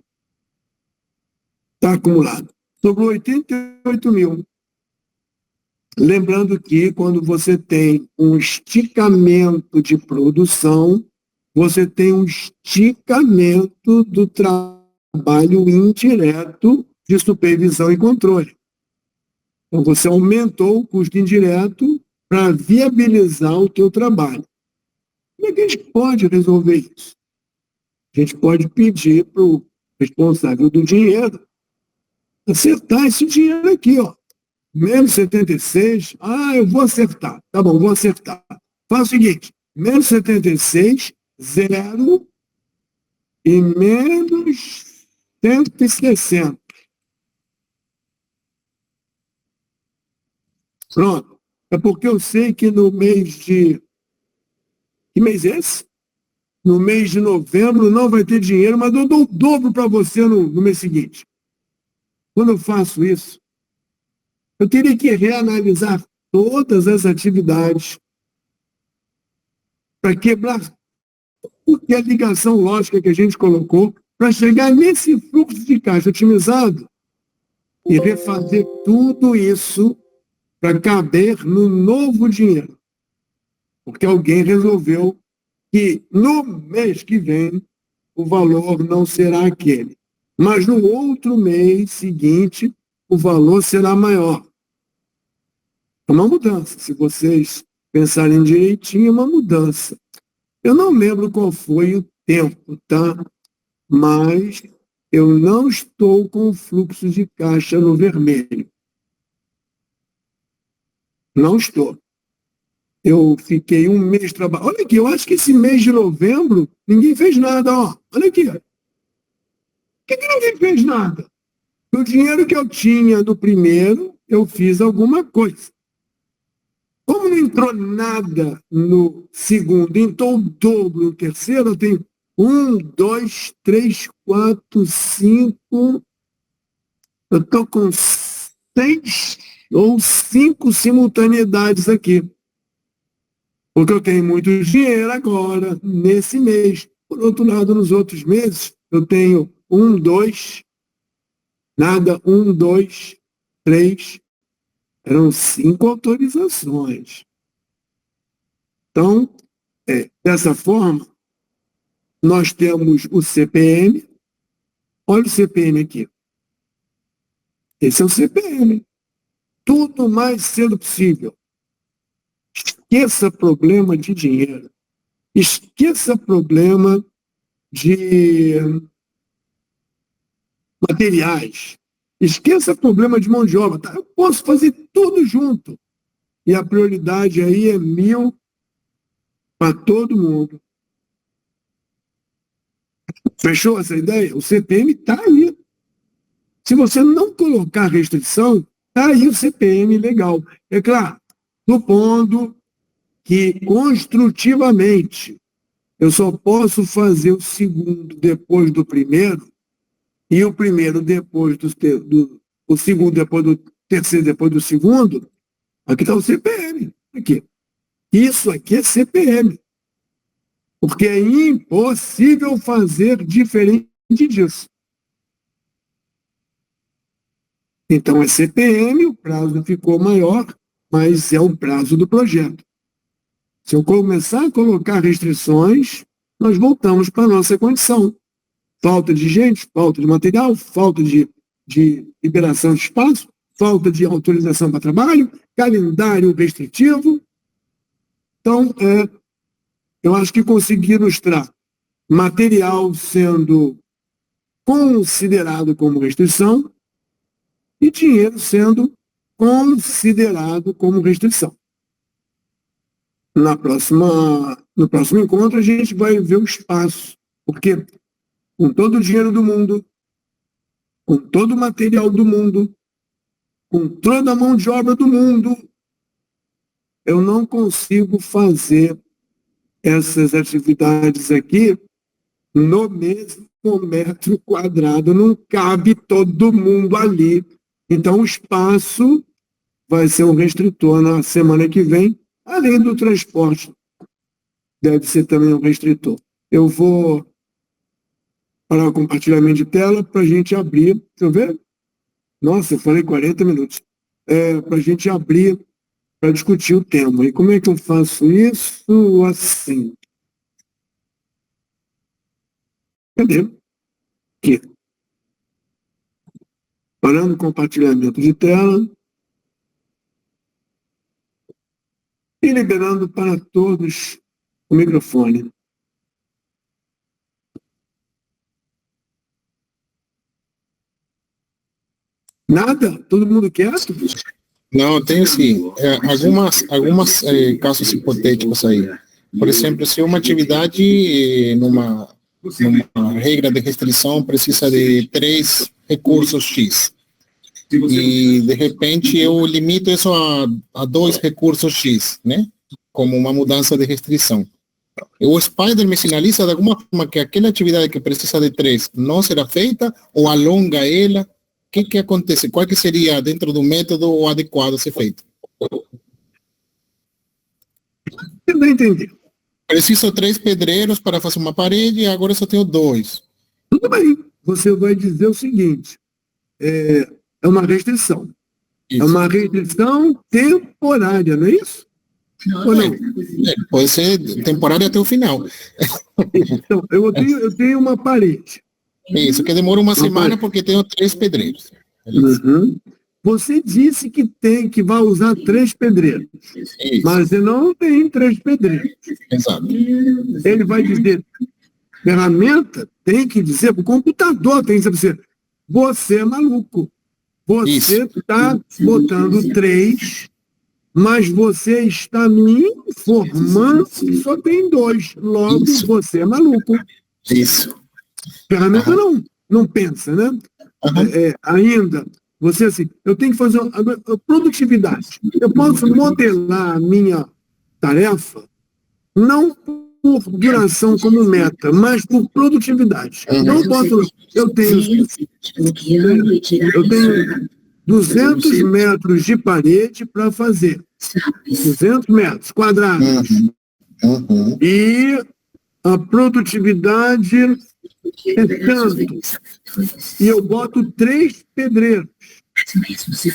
acumulado. Sobrou 88 mil. Lembrando que quando você tem um esticamento de produção, você tem um esticamento do trabalho trabalho indireto de supervisão e controle. Então, você aumentou o custo indireto para viabilizar o teu trabalho. Como é que a gente pode resolver isso? A gente pode pedir para o responsável do dinheiro acertar esse dinheiro aqui, ó. Menos 76, eu vou acertar. Tá bom, vou acertar. Faz o seguinte, menos 76, 0 e menos 160. Pronto. É porque eu sei que no mês de... Que mês é esse? No mês de novembro não vai ter dinheiro, mas eu dou o dobro para você no mês seguinte. Quando eu faço isso, eu teria que reanalisar todas as atividades para quebrar porque a ligação lógica que a gente colocou para chegar nesse fluxo de caixa otimizado e refazer tudo isso para caber no novo dinheiro. Porque alguém resolveu que no mês que vem o valor não será aquele. Mas no outro mês seguinte, o valor será maior. É uma mudança. Se vocês pensarem direitinho, é uma mudança. Eu não lembro qual foi o tempo, tá? Mas eu não estou com o fluxo de caixa no vermelho. Não estou. Eu fiquei um mês trabalhando. Olha aqui, eu acho que esse mês de novembro ninguém fez nada, ó. Olha aqui. Por que ninguém fez nada? O dinheiro que eu tinha do primeiro, eu fiz alguma coisa. Como não entrou nada no segundo, entrou o dobro no terceiro, eu tenho 1, 2, 3, 4, 5. Eu estou com 6 ou 5 simultaneidades aqui. Porque eu tenho muito dinheiro agora, nesse mês. Por outro lado, nos outros meses, eu tenho 1, 2, nada, 1, 2, 3. Eram 5 autorizações. Então, dessa forma, nós temos o CPM. Olha o CPM aqui. Esse é o CPM. Tudo mais cedo possível. Esqueça problema de dinheiro. Esqueça problema de materiais. Esqueça problema de mão de obra. Tá? Eu posso fazer tudo junto. E a prioridade aí é 1.000 para todo mundo. Fechou essa ideia? O CPM está aí. Se você não colocar restrição, está aí o CPM legal. É claro, supondo que construtivamente eu só posso fazer o segundo depois do primeiro e o primeiro depois o segundo depois do terceiro depois do segundo. Aqui está o CPM. Aqui. Isso aqui é CPM. Porque é impossível fazer diferente disso. Então é CPM, o prazo ficou maior, mas é o prazo do projeto. Se eu começar a colocar restrições, nós voltamos para a nossa condição. Falta de gente, falta de material, falta de liberação de espaço, falta de autorização para trabalho, calendário restritivo. Então, eu acho que consegui ilustrar material sendo considerado como restrição e dinheiro sendo considerado como restrição. No próximo encontro, a gente vai ver o espaço, porque com todo o dinheiro do mundo, com todo o material do mundo, com toda a mão de obra do mundo, eu não consigo fazer essas atividades aqui no mesmo metro quadrado, não cabe todo mundo ali. Então, o espaço vai ser um restritor na semana que vem, além do transporte, deve ser também um restritor. Eu vou para o compartilhamento de tela para a gente abrir. Deixa eu ver. Nossa, eu falei 40 minutos. Para a gente abrir para discutir o tema. E como é que eu faço isso? Assim. Cadê? Aqui. Parando o compartilhamento de tela. E liberando para todos o microfone. Nada? Todo mundo quieto? Não, tem sim. Algumas casos hipotéticos aí. Por exemplo, se uma atividade numa regra de restrição precisa de 3 recursos X. E, de repente, eu limito isso a 2 recursos X, né? Como uma mudança de restrição. O Spider me sinaliza de alguma forma que aquela atividade que precisa de 3 não será feita ou alonga ela. O que acontece? Qual que seria, dentro do método, o adequado a ser feito? Eu não entendi. Preciso 3 pedreiros para fazer uma parede e agora eu só tenho 2. Tudo bem. Você vai dizer o seguinte. É uma restrição. Isso. É uma restrição temporária, não é isso? Ou não? Pode ser temporária até o final. Então, eu tenho uma parede. Isso, que demora uma semana porque tenho 3 pedreiros. Uhum. Você disse que vai usar 3 pedreiros. Isso. Mas você não tem 3 pedreiros. Exato. Ele vai dizer, ferramenta tem que dizer, o computador tem que dizer, você é maluco. Você está botando 3, mas você está me informando que só tem 2. Logo, isso. Você é maluco. Isso. Ferramenta não pensa, né? Ainda, você assim, eu tenho que fazer a produtividade. Eu posso modelar a minha tarefa não por duração como meta, mas por produtividade. Então, eu tenho 200 metros de parede para fazer. 200 metros quadrados. E a produtividade é tanto. E eu boto 3 pedreiros.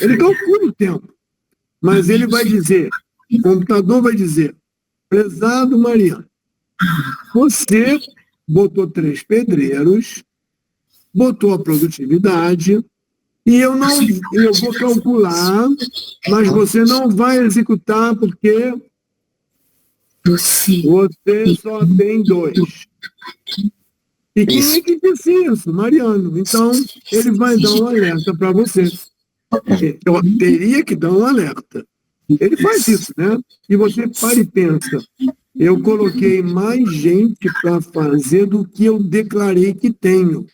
Ele calcula o tempo. Mas ele vai dizer, o computador vai dizer, prezado Mariano, você botou 3 pedreiros, botou a produtividade, e eu vou calcular, mas você não vai executar porque você só tem 2. E quem é que disse isso? Mariano. Então, ele vai dar um alerta para você. Eu teria que dar um alerta. Ele faz isso, né? E você para e pensa, eu coloquei mais gente para fazer do que eu declarei que tenho.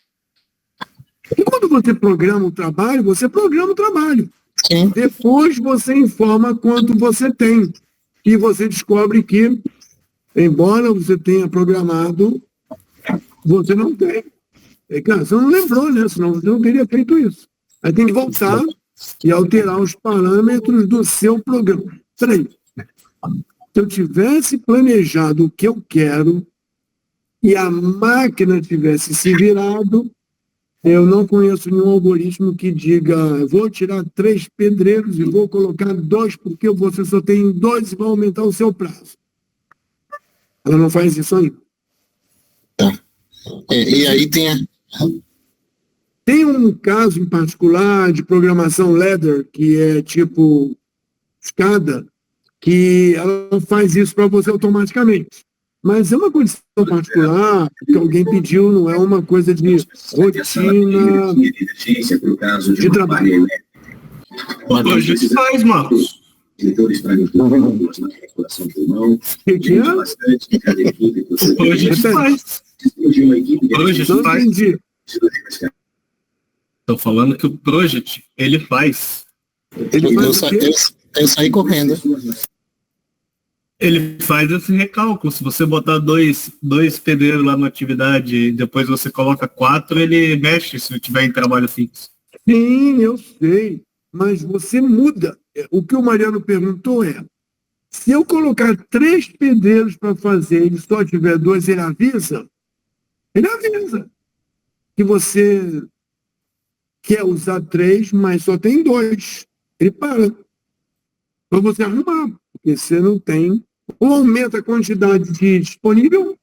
E quando você programa o trabalho, você programa o trabalho. Sim. Depois você informa quanto você tem. E você descobre que, embora você tenha programado, você não tem. Claro, você não lembrou, né? Senão você não teria feito isso. Aí tem que voltar e alterar os parâmetros do seu programa. Peraí. Se eu tivesse planejado o que eu quero e a máquina tivesse se virado, eu não conheço nenhum algoritmo que diga, vou tirar 3 pedreiros e vou colocar 2 porque você só tem 2 e vai aumentar o seu prazo. Ela não faz isso ainda. Tá. E aí tem um caso em particular de programação ladder, que é tipo escada, que ela faz isso para você automaticamente. Mas é uma condição particular que alguém pediu, não é uma coisa de rotina de trabalho. Hoje se faz, Marcos. O que é? Hoje se faz. Hoje se faz. Estou falando que o Project, ele faz. Eu saí correndo. Ele faz esse recálculo. Se você botar dois pedreiros lá na atividade e depois você coloca 4, ele mexe se tiver em trabalho fixo. Sim, eu sei. Mas você muda. O que o Mariano perguntou é, se eu colocar 3 pedreiros para fazer e só tiver 2, ele avisa? Ele avisa que você quer usar 3, mas só tem 2. Ele para. Para você arrumar, porque você não tem. Ou aumenta a quantidade de disponível,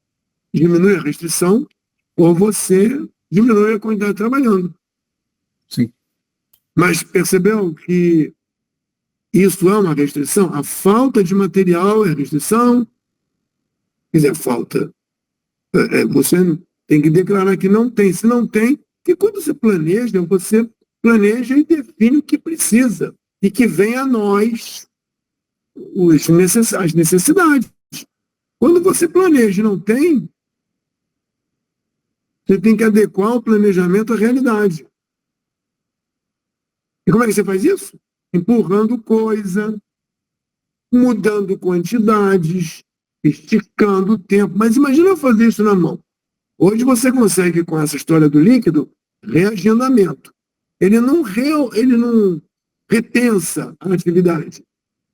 diminui a restrição, ou você diminui a quantidade trabalhando. Sim. Mas percebeu que isso é uma restrição? A falta de material é restrição? Quer dizer, falta. Você tem que declarar que não tem. Se não tem, que quando você planeja e define o que precisa e que vem a nós as necessidades. Quando você planeja e não tem, você tem que adequar o planejamento à realidade. E como é que você faz isso? Empurrando coisa, mudando quantidades, esticando o tempo. Mas imagina fazer isso na mão. Hoje você consegue, com essa história do líquido, reagendamento. Ele não repensa a atividade.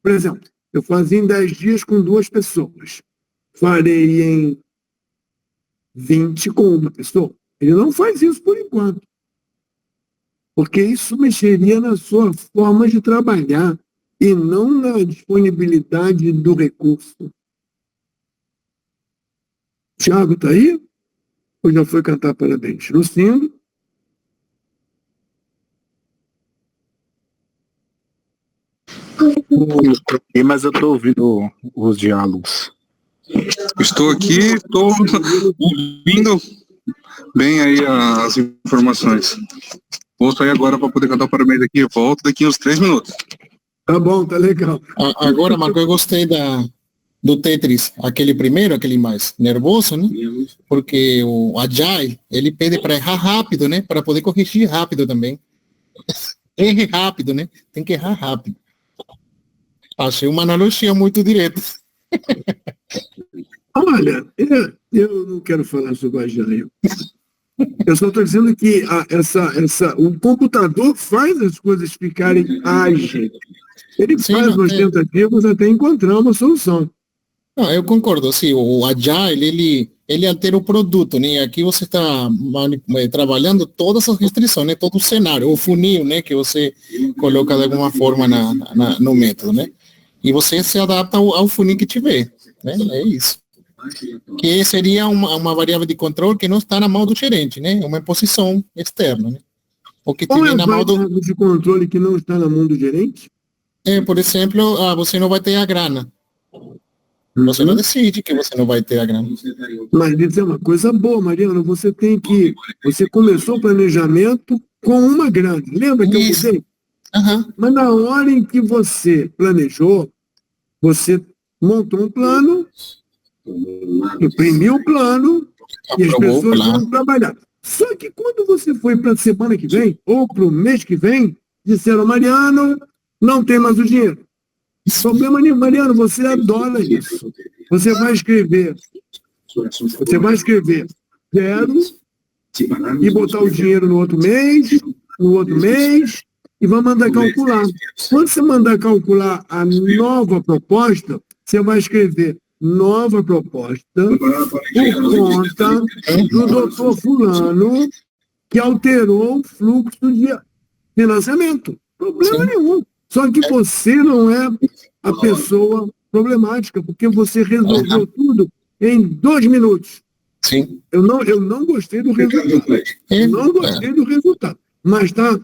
Por exemplo, eu fazia em 10 dias com 2 pessoas. Farei em 20 com uma pessoa. Ele não faz isso por enquanto. Porque isso mexeria na sua forma de trabalhar e não na disponibilidade do recurso. Tiago está aí? Ou já foi cantar parabéns? Lucindo? Mas eu estou ouvindo os diálogos. Estou aqui, estou ouvindo bem aí as informações. Vou sair agora para poder cantar o parabéns aqui. Volto daqui uns 3 minutos. Tá bom, tá legal. Agora, Marco, eu gostei do Tetris, aquele primeiro, aquele mais nervoso, né? Porque o Agile, ele pede para errar rápido, né? Para poder corrigir rápido também. Erre rápido, né? Tem que errar rápido. Achei uma analogia muito direta. Olha, eu não quero falar sobre o Agile. Eu só estou dizendo que o computador faz as coisas ficarem ágeis. Ele faz umas tentativas até encontrar uma solução. Não, eu concordo. Sim, o Agile, ele altera o produto, né? Aqui você está trabalhando todas as restrições, né? Todo o cenário, o funil, né? Que você coloca de alguma forma no método, né? E você se adapta ao funil que tiver, né? É isso. Que seria uma variável de controle que não está na mão do gerente, né? Uma imposição externa, né? O que Qual é a na mão variável de controle que não está na mão do gerente? Por exemplo, você não vai ter a grana. Você não decide que você não vai ter a grana. Mas isso é uma coisa boa, Mariana. Você começou o planejamento com uma grana. Lembra que eu mudei? Mas na hora em que você planejou, você montou um plano, imprimiu o plano e as pessoas vão trabalhar. Só que quando você foi para a semana que vem, ou para o mês que vem, disseram, Mariano, não tem mais o dinheiro. Problema nenhum, Mariano, você adora isso. Você vai escrever 0 e botar o dinheiro no outro mês, e vai mandar calcular. Quando você mandar calcular a nova proposta, você vai escrever nova proposta por conta do doutor fulano que alterou o fluxo de financiamento. Problema nenhum. Só que você não é a pessoa problemática, porque você resolveu tudo em 2 minutos. Sim. Eu não gostei do resultado. Mas está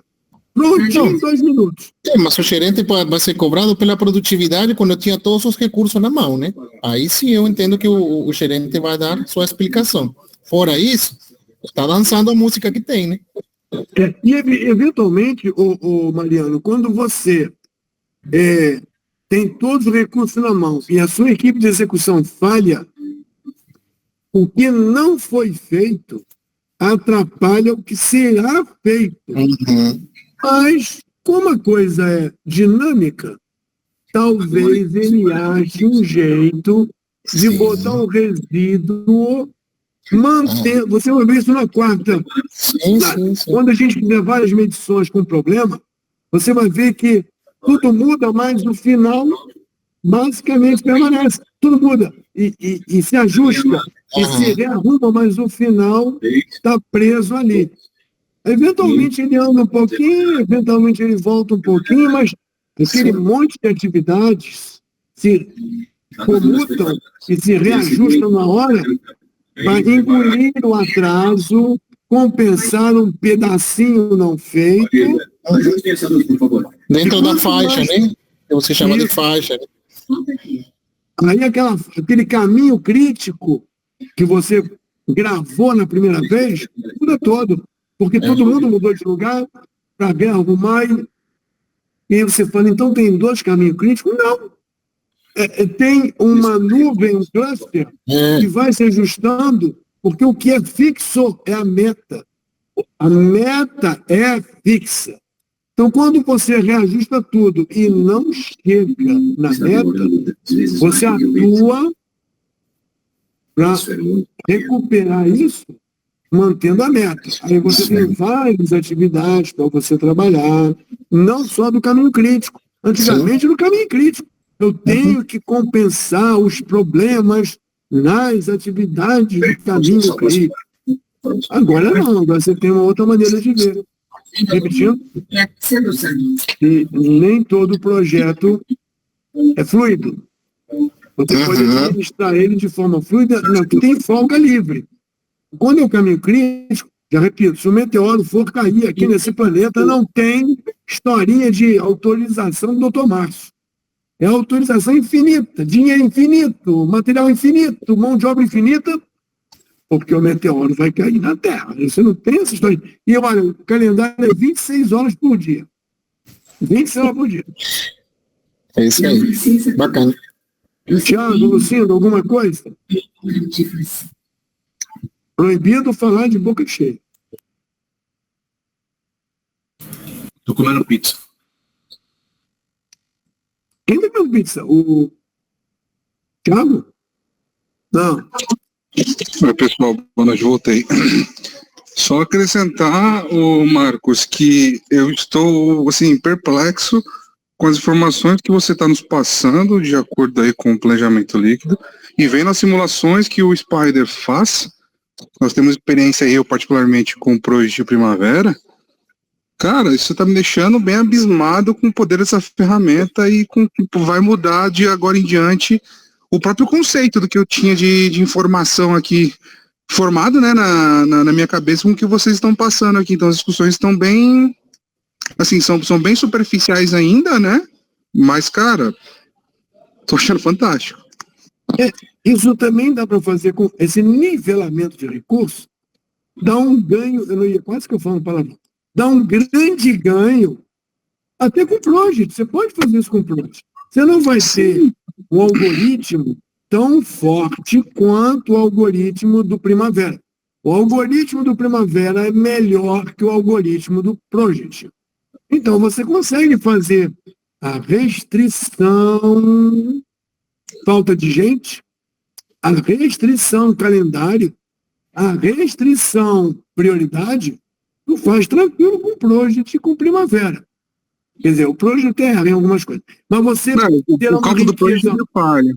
prontinho em 2 minutos. Mas o gerente vai ser cobrado pela produtividade quando eu tinha todos os recursos na mão, né? Aí sim eu entendo que o gerente vai dar sua explicação. Fora isso, está dançando a música que tem, né? E eventualmente, Mariano, quando você tem todos os recursos na mão e a sua equipe de execução falha, o que não foi feito atrapalha o que será feito. Mas, como a coisa é dinâmica, talvez ele ache um jeito de botar um resíduo, manter. Você vai ver isso na quarta. Sim. Quando a gente tiver várias medições com problema, você vai ver que tudo muda, mas no final, basicamente, permanece. Tudo muda. E se ajusta, e se rearruma, mas no final está preso ali. Eventualmente ele anda um pouquinho, eventualmente ele volta um pouquinho, mas aquele monte de atividades se comutam e se reajustam na hora para engolir o atraso, compensar um pedacinho não feito Ajude essa luz, por favor. Dentro da quanto faixa, mais- né? Que você chama de Isso. faixa. Né? Aí aquele caminho crítico que você gravou na primeira vez, muda todo. Porque todo mundo mudou de lugar para ver algo mais. E aí você fala, então tem 2 caminhos críticos? Não. Tem uma nuvem, um cluster, É, que vai se ajustando, porque o que é fixo é a meta. A meta é fixa. Então, quando você reajusta tudo e não chega na meta, você atua para recuperar isso, mantendo a meta. Aí você tem várias atividades para você trabalhar, não só do caminho crítico. Antigamente, no caminho crítico, eu tenho que compensar os problemas nas atividades do caminho crítico. Agora não, agora você tem uma outra maneira de ver. Repetindo, e nem todo projeto é fluido. Você pode administrar ele de forma fluida, não, que tem folga livre. Quando é o caminho crítico, já repito, se o meteoro for cair aqui nesse planeta, não tem historinha de autorização do Dr. Márcio. É autorização infinita, dinheiro infinito, material infinito, mão de obra infinita, porque o meteoro vai cair na Terra. Você não tem essa história. E olha, o calendário é 26 horas por dia. 26 horas por dia. é isso aí. Bacana. Tiago, Lucindo, alguma coisa? Proibido falar de boca cheia. Tô comendo pizza. Quem tá comendo pizza? O Tiago? Não. Oi, pessoal, boa noite, voltei. Só acrescentar, Marcos, que eu estou, assim, perplexo com as informações que você está nos passando, de acordo aí com o planejamento líquido, e vendo as simulações que o Spider faz. Nós temos experiência aí, eu particularmente, com o Project Primavera. Cara, isso está me deixando bem abismado com o poder dessa ferramenta e com que vai mudar de agora em diante o próprio conceito do que eu tinha de informação aqui formado, né, na minha cabeça com o que vocês estão passando aqui. Então as discussões estão bem, assim, são bem superficiais ainda, né? Mas, cara, tô achando fantástico. Isso também dá para fazer com esse nivelamento de recursos, dá um ganho, eu não ia quase que eu falo palavrão, dá um grande ganho até com o Project. Você pode fazer isso com o Project. Você não vai ter um algoritmo tão forte quanto o algoritmo do Primavera. O algoritmo do Primavera é melhor que o algoritmo do Project. Então, você consegue fazer a restrição, falta de gente, a restrição calendário, a restrição prioridade, tu faz tranquilo com o Project e com o Primavera. Quer dizer, o Project erra em algumas coisas. Mas você... Não, o cálculo do Project é falha.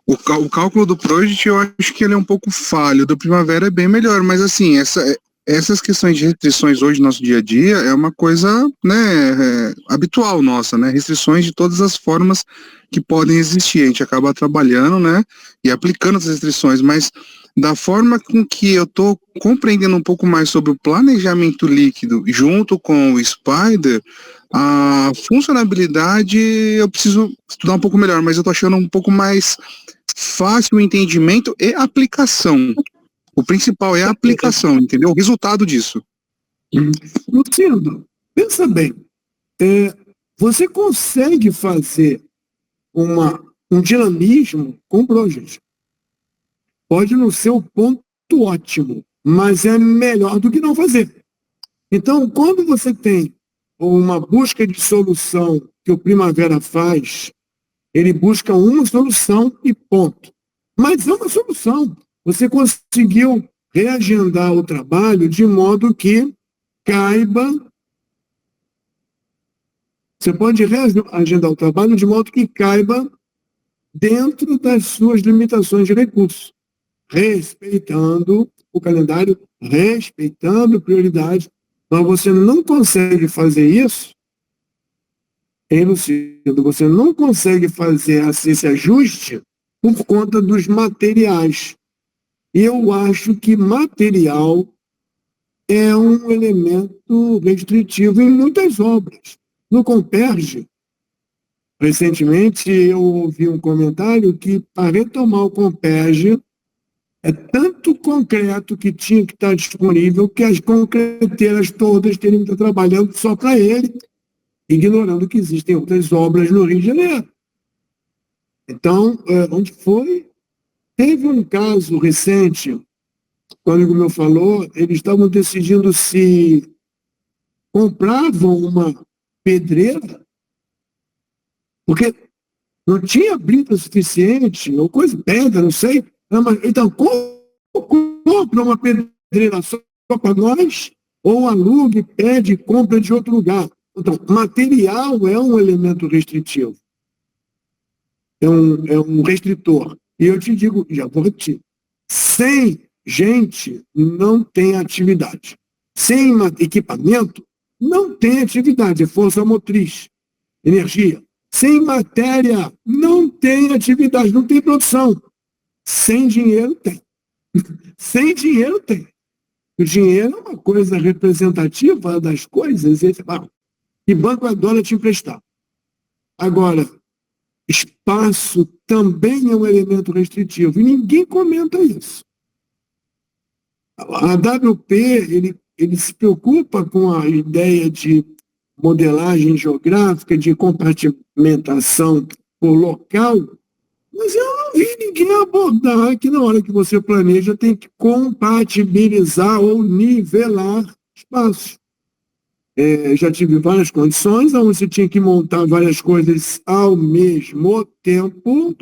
O cálculo do Project eu acho que ele é um pouco falho, do Primavera é bem melhor, mas assim, essas questões de restrições hoje no nosso dia a dia é uma coisa, né, habitual nossa, né, restrições de todas as formas que podem existir, a gente acaba trabalhando, né, e aplicando as restrições, mas da forma com que eu estou compreendendo um pouco mais sobre o planejamento líquido junto com o Spider, a funcionalidade eu preciso estudar um pouco melhor, mas eu estou achando um pouco mais fácil o entendimento e aplicação. O principal é a aplicação, entendeu? O resultado disso. Lucindo, pensa bem. Você consegue fazer um dinamismo com o Project. Pode não ser o ponto ótimo, mas é melhor do que não fazer. Então, quando você tem uma busca de solução que o Primavera faz, ele busca uma solução e ponto. Mas é uma solução. Você conseguiu reagendar o trabalho de modo que caiba. Você pode reagendar o trabalho de modo que caiba dentro das suas limitações de recursos, respeitando o calendário, respeitando prioridade. Mas você não consegue fazer isso, Lucido, você não consegue fazer esse ajuste por conta dos materiais. Eu acho que material é um elemento restritivo em muitas obras. No Comperge, recentemente, eu ouvi um comentário que, para retomar o Comperge, é tanto concreto que tinha que estar disponível que as concreteiras todas teriam que estar trabalhando só para ele, ignorando que existem outras obras no Rio de Janeiro. Então, onde foi? Teve um caso recente, o amigo meu falou, eles estavam decidindo se compravam uma pedreira, porque não tinha brita suficiente, ou coisa, pedra, não sei. Então, compra uma pedreira só para nós, ou alugue, pede, compra de outro lugar. Então, material é um elemento restritivo. É um restritor. E eu te digo, já vou repetir, sem gente não tem atividade. Sem equipamento não tem atividade, é força motriz, energia. Sem matéria não tem atividade, não tem produção. Sem dinheiro tem. Sem dinheiro tem. O dinheiro é uma coisa representativa das coisas. E banco adora te emprestar. Ele espaço também é um elemento restritivo. E ninguém comenta isso. A AWP, ele se preocupa com a ideia de modelagem geográfica, de compartimentação por local, mas eu não vi ninguém abordar que na hora que você planeja tem que compatibilizar ou nivelar espaços. Já tive várias condições onde você tinha que montar várias coisas ao mesmo tempo,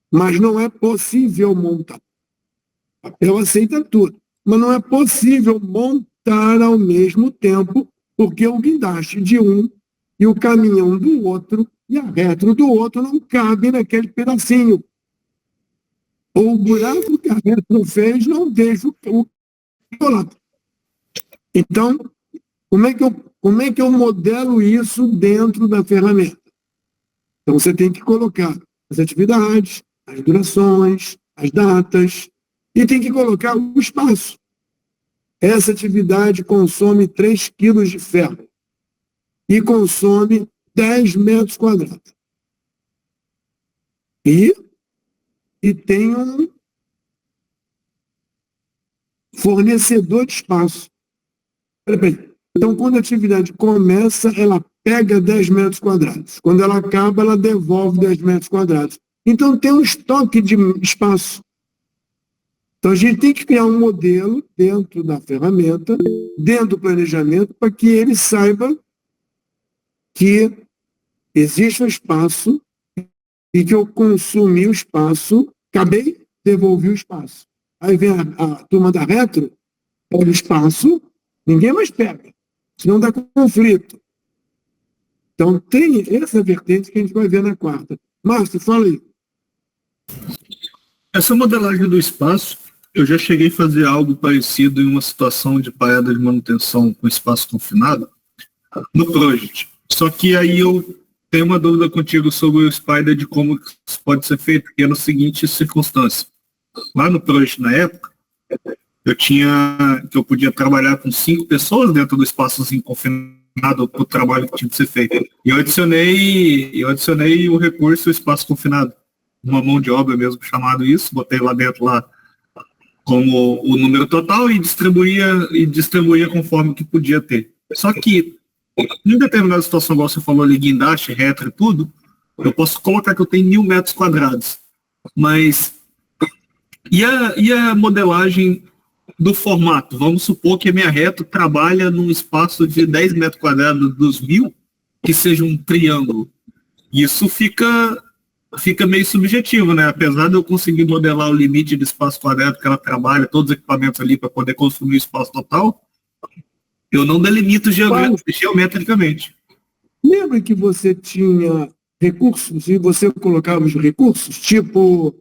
mas não é possível montar. O papel aceita tudo, mas não é possível montar ao mesmo tempo, porque o guindaste de um e o caminhão do outro e a retro do outro não cabem naquele pedacinho. Ou o buraco que a retro fez não deixa o lado. Então, como é que eu modelo isso dentro da ferramenta? Então, você tem que colocar as atividades, as durações, as datas, e tem que colocar o espaço. Essa atividade consome 3 quilos de ferro e consome 10 metros quadrados. E tem um fornecedor de espaço. Então, quando a atividade começa, ela pega 10 metros quadrados. Quando ela acaba, ela devolve 10 metros quadrados. Então, tem um estoque de espaço. Então, a gente tem que criar um modelo dentro da ferramenta, dentro do planejamento, para que ele saiba que existe um espaço e que eu consumi o espaço, acabei, devolvi o espaço. Aí vem a turma da retro, pega o espaço, ninguém mais pega, senão dá conflito. Então, tem essa vertente que a gente vai ver na quarta. Márcio, fala aí. Essa modelagem do espaço, eu já cheguei a fazer algo parecido em uma situação de parada de manutenção com espaço confinado no Project. Só que aí eu tenho uma dúvida contigo sobre o Spider de como isso pode ser feito, que é na seguinte circunstância. Lá no Project, na época, eu podia trabalhar com 5 pessoas dentro do espaçozinho confinado para o trabalho que tinha que ser feito. E eu adicionei o recurso espaço confinado, uma mão de obra mesmo chamado isso, botei lá dentro lá como o número total e distribuía conforme o que podia ter. Só que em determinada situação, igual você falou ali, guindaste, retro e tudo, eu posso colocar que eu tenho 1.000 metros quadrados. Mas e a modelagem do formato? Vamos supor que a minha retro trabalha num espaço de 10 metros quadrados dos 1.000, que seja um triângulo. Isso fica meio subjetivo, né? Apesar de eu conseguir modelar o limite de espaço quadrado que ela trabalha, todos os equipamentos ali para poder consumir o espaço total, eu não delimito geometricamente. Lembra que você tinha recursos e você colocava os recursos, tipo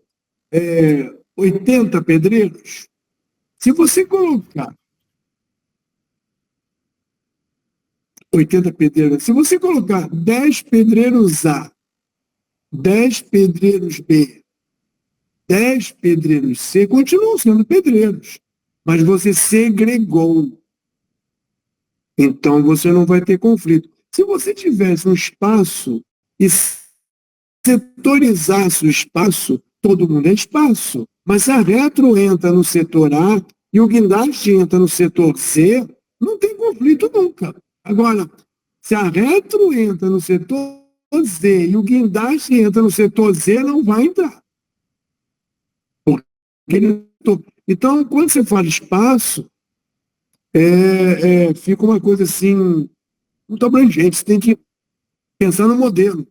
80 pedreiros? Se você colocar 80 pedreiros, se você colocar 10 pedreiros A, 10 pedreiros B, 10 pedreiros C, continuam sendo pedreiros. mas você segregou. Então você não vai ter conflito. Se você tivesse um espaço e setorizasse o espaço, todo mundo é espaço. Mas se a retro entra no setor A e o guindaste entra no setor C, não tem conflito nunca. Agora, se a retro entra no setor Z e o guindaste entra no setor Z, não vai entrar. Então, quando você fala espaço, fica uma coisa assim, muito abrangente. Você tem que pensar no modelo.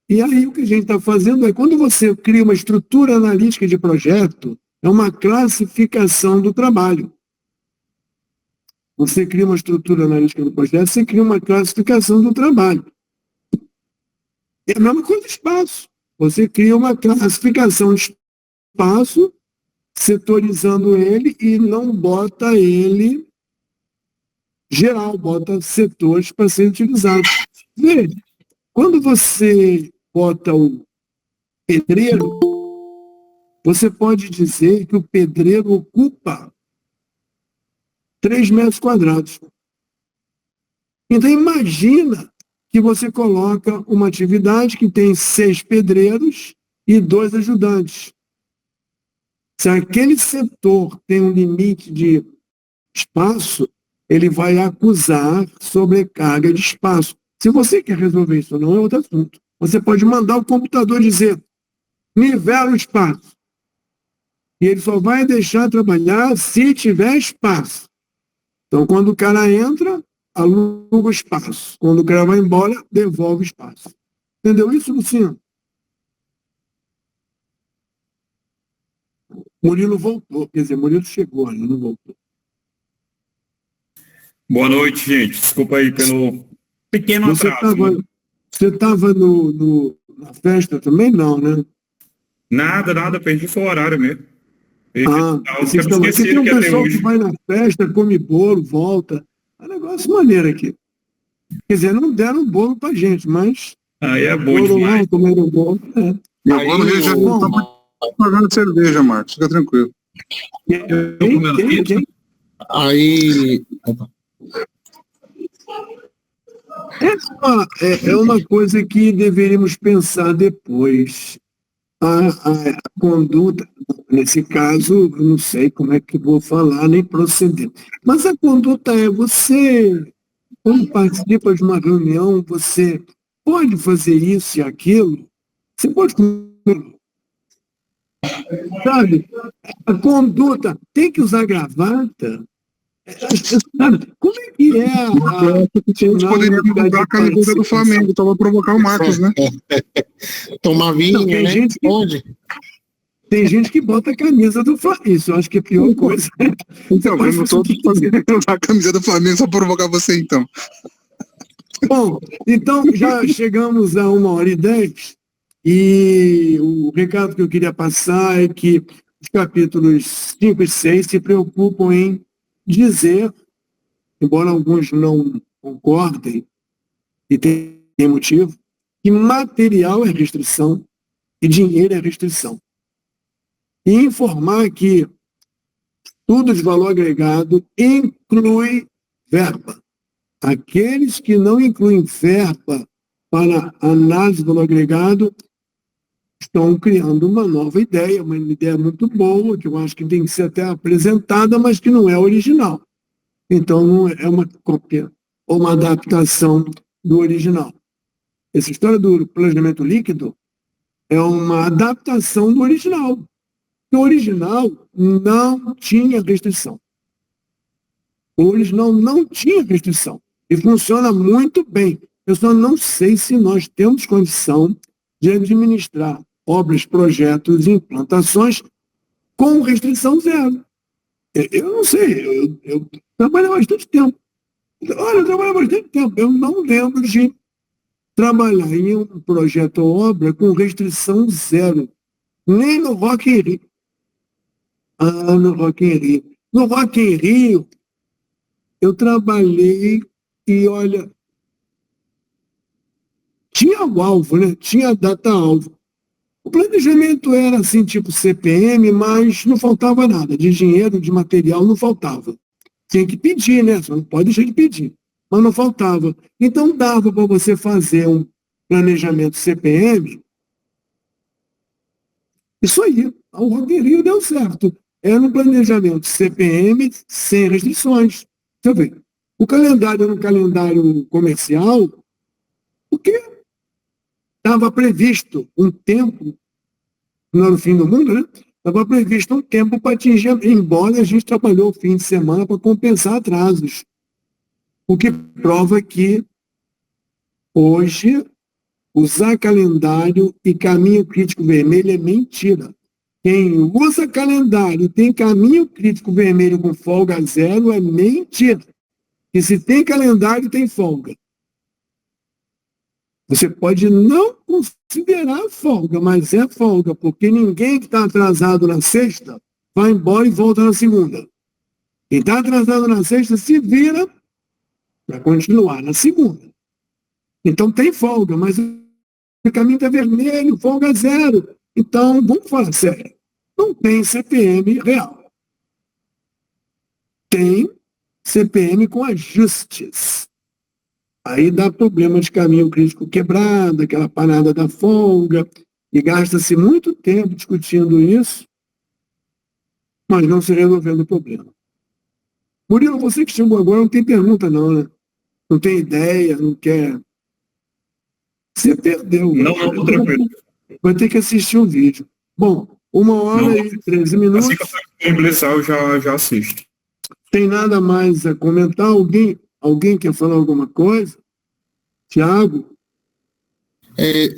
E aí o que a gente está fazendo é, quando você cria uma estrutura analítica de projeto, é uma classificação do trabalho. Você cria uma estrutura analítica do projeto, você cria uma classificação do trabalho. É a mesma coisa do espaço. Você cria uma classificação de espaço, setorizando ele e não bota ele geral, bota setores para serem utilizados. Veja, quando você bota o pedreiro, você pode dizer que o pedreiro ocupa 3 metros quadrados. Então, imagina que você coloca uma atividade que tem 6 pedreiros e 2 ajudantes. Se aquele setor tem um limite de espaço, ele vai acusar sobrecarga de espaço. Se você quer resolver isso ou não, é outro assunto. Você pode mandar o computador dizer, nivela o espaço. E ele só vai deixar trabalhar se tiver espaço. Então, quando o cara entra, aluga o espaço. Quando o cara vai embora, devolve o espaço. Entendeu isso, Luciano? Murilo voltou. Quer dizer, Murilo chegou, ele não voltou. Boa noite, gente. Desculpa aí pelo pequeno atraso. Você estava na festa também? Não, né? Nada, perdi só o horário mesmo. Porque tem um pessoal que vai na festa, come bolo, volta. É um negócio maneiro aqui. Quer dizer, não deram bolo pra gente, mas... Aí é bom demais. Lá, comeram bolo. Eu vou no Rio de Janeiro pagando cerveja, Marcos. Fica tranquilo. Aí... É uma coisa que deveríamos pensar depois. A conduta, nesse caso, eu não sei como é que vou falar, nem proceder. Mas a conduta é você, quando participa de uma reunião, você pode fazer isso e aquilo, você pode comer. Sabe? A conduta tem que usar gravata. Como é que é a gente poderia mudar a camiseta do Flamengo, só para provocar o Marcos, né? Tomar vinho, não, né? Tem gente que bota a camisa do Flamengo. Isso eu acho que é a pior coisa. Então, eu não estou fazendo a camisa do Flamengo só para provocar você, então. Bom, então já chegamos a 1h10 e o recado que eu queria passar é que os capítulos 5 e 6 se preocupam em dizer, embora alguns não concordem, e tem motivo, que material é restrição e dinheiro é restrição. E informar que estudo de valor agregado inclui verba. Aqueles que não incluem verba para análise do valor agregado estão criando uma nova ideia, uma ideia muito boa, que eu acho que tem que ser até apresentada, mas que não é original. Então, não é uma cópia ou uma adaptação do original. Essa história do planejamento líquido é uma adaptação do original. O original não tinha restrição. O original não tinha restrição. E funciona muito bem. Eu só não sei se nós temos condição de administrar obras, projetos e implantações com restrição zero. Eu não sei, eu trabalho há bastante tempo. Olha, eu trabalho há bastante tempo. Eu não lembro de trabalhar em um projeto ou obra com restrição zero. Nem no Rock in Rio. No Rock in Rio. No Rock in Rio, eu trabalhei e, olha, tinha o alvo, né? Tinha a data-alvo. O planejamento era assim, tipo CPM, mas não faltava nada. De dinheiro, de material, não faltava. Tinha que pedir, né? Você não pode deixar de pedir. Mas não faltava. Então dava para você fazer um planejamento CPM. Isso aí. O roteirinho deu certo. Era um planejamento CPM sem restrições. Deixa eu ver. O calendário era um calendário comercial, porque estava previsto um tempo, não era o fim do mundo, né? Estava previsto um tempo para atingir, embora a gente trabalhou o fim de semana para compensar atrasos. O que prova que hoje usar calendário e caminho crítico vermelho é mentira. Quem usa calendário e tem caminho crítico vermelho com folga zero é mentira. E se tem calendário, tem folga. Você pode não considerar folga, mas é folga, porque ninguém que está atrasado na sexta vai embora e volta na segunda. Quem está atrasado na sexta se vira para continuar na segunda. Então tem folga, mas o caminho está vermelho, folga zero. Então, vamos falar sério. Não tem CPM real. Tem CPM com ajustes. Aí dá problema de caminho crítico quebrado, aquela parada da folga, e gasta-se muito tempo discutindo isso, mas não se resolvendo o problema. Murilo, você que chegou agora não tem pergunta não, né? Não tem ideia, não quer... Você perdeu. Não, tranquilo. Vai ter que assistir o vídeo. Bom, 1h e 13 minutos. Assim que eu disponibilizar, eu já assisto. Tem nada mais a comentar? Alguém quer falar alguma coisa? Tiago?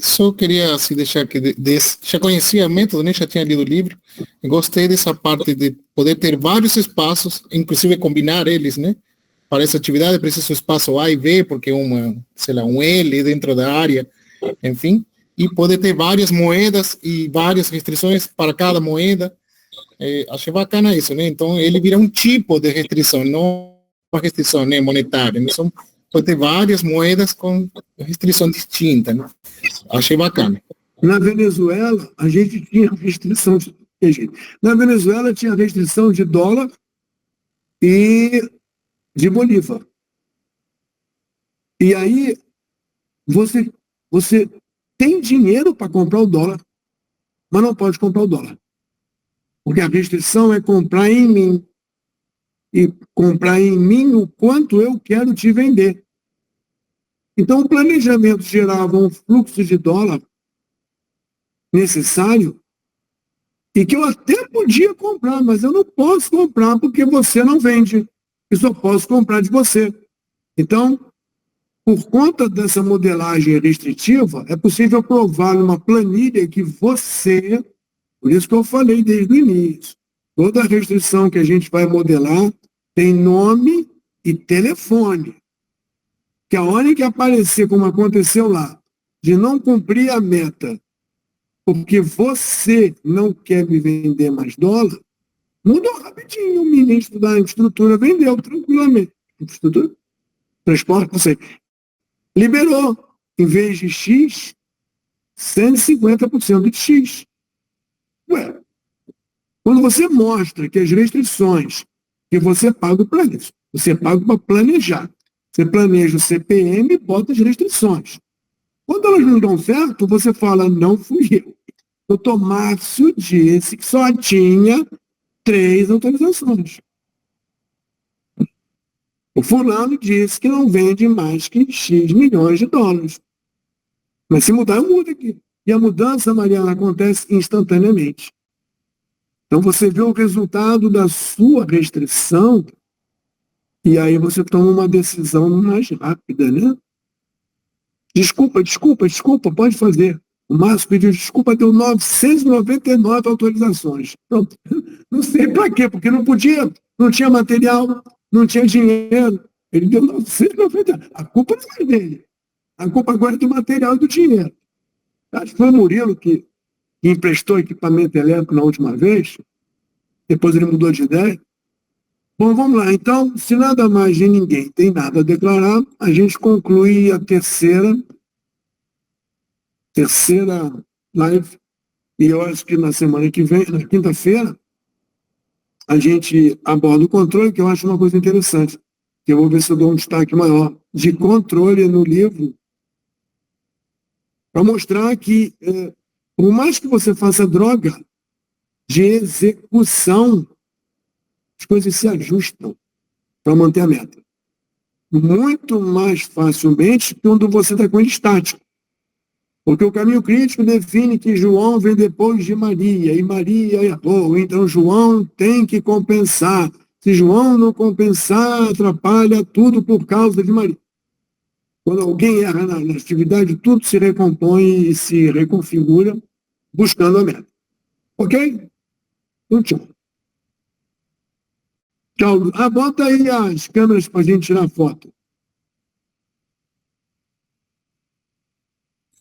Só queria assim, deixar que já conhecia o método, né? Já tinha lido o livro. Gostei dessa parte de poder ter vários espaços, inclusive combinar eles, né? Para essa atividade precisa o espaço A e B, porque sei lá, um L dentro da área, enfim, e poder ter várias moedas e várias restrições para cada moeda. Achei bacana isso, né? Então ele vira um tipo de restrição, não uma restrição, né, monetária. Né? Pode ter várias moedas com restrição distinta, né? Achei bacana. Na Venezuela, a gente tinha restrição na Venezuela tinha restrição de dólar e de bolívar. E aí você tem dinheiro para comprar o dólar, mas não pode comprar o dólar. Porque a restrição é comprar em mim. E comprar em mim o quanto eu quero te vender. Então, o planejamento gerava um fluxo de dólar necessário e que eu até podia comprar, mas eu não posso comprar porque você não vende. Eu só posso comprar de você. Então, por conta dessa modelagem restritiva, é possível provar numa planilha que você, por isso que eu falei desde o início, toda restrição que a gente vai modelar tem nome e telefone. Que a hora que aparecer, como aconteceu lá, de não cumprir a meta, porque você não quer me vender mais dólar, mudou rapidinho. O ministro da infraestrutura vendeu tranquilamente. Infraestrutura? Transporte, não sei. Liberou, em vez de X, 150% de X. Ué, quando você mostra que as restrições que você paga para isso, você paga para planejar. Você planeja o CPM e bota as restrições. Quando elas não dão certo, você fala, não fui eu. Doutor Márcio disse que só tinha 3 autorizações. O fulano disse que não vende mais que X milhões de dólares. Mas se mudar, eu mudo aqui. E a mudança, Mariana, acontece instantaneamente. Então você vê o resultado da sua restrição e aí você toma uma decisão mais rápida, né? Desculpa, pode fazer. O Márcio pediu desculpa, deu 999 autorizações. Pronto. Não sei para quê, porque não podia, não tinha material, não tinha dinheiro. Ele deu 999. A culpa não é dele. A culpa agora é do material e do dinheiro. Acho que foi o Murilo que emprestou equipamento elétrico na última vez. Depois ele mudou de ideia. Bom, vamos lá. Então, se nada mais de ninguém tem nada a declarar, a gente conclui a terceira live E eu acho que na semana que vem, na quinta-feira, a gente aborda o controle, que eu acho uma coisa interessante. Que eu vou ver se eu dou um destaque maior de controle no livro, para mostrar que, por mais que você faça droga de execução, as coisas se ajustam para manter a meta. Muito mais facilmente quando você está com ele estático. Porque o caminho crítico define que João vem depois de Maria, e Maria errou, então João tem que compensar. Se João não compensar, atrapalha tudo por causa de Maria. Quando alguém erra na atividade, tudo se recompõe e se reconfigura buscando a meta. Ok? Então, tchau. Tchau. Bota aí as câmeras para a gente tirar foto.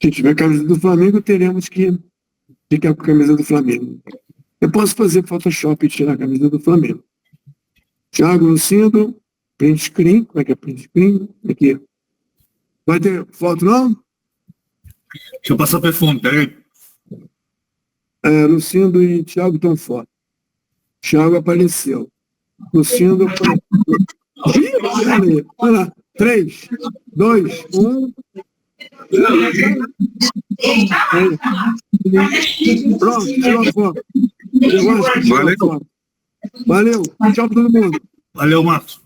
Se tiver camisa do Flamengo, teremos que ficar com a camisa do Flamengo. Eu posso fazer Photoshop e tirar a camisa do Flamengo. Thiago Lucindo, print screen. Como é que é print screen? Aqui. Vai ter foto, não? Deixa eu passar perfume, peraí. Lucindo e Thiago estão fora. Thiago apareceu. Lucindo apareceu. Olha lá. 3, 2, 1. Pronto, tirou a foto. Eu acho que tirou a foto. Valeu. Tchau para todo mundo. Valeu, Marcos.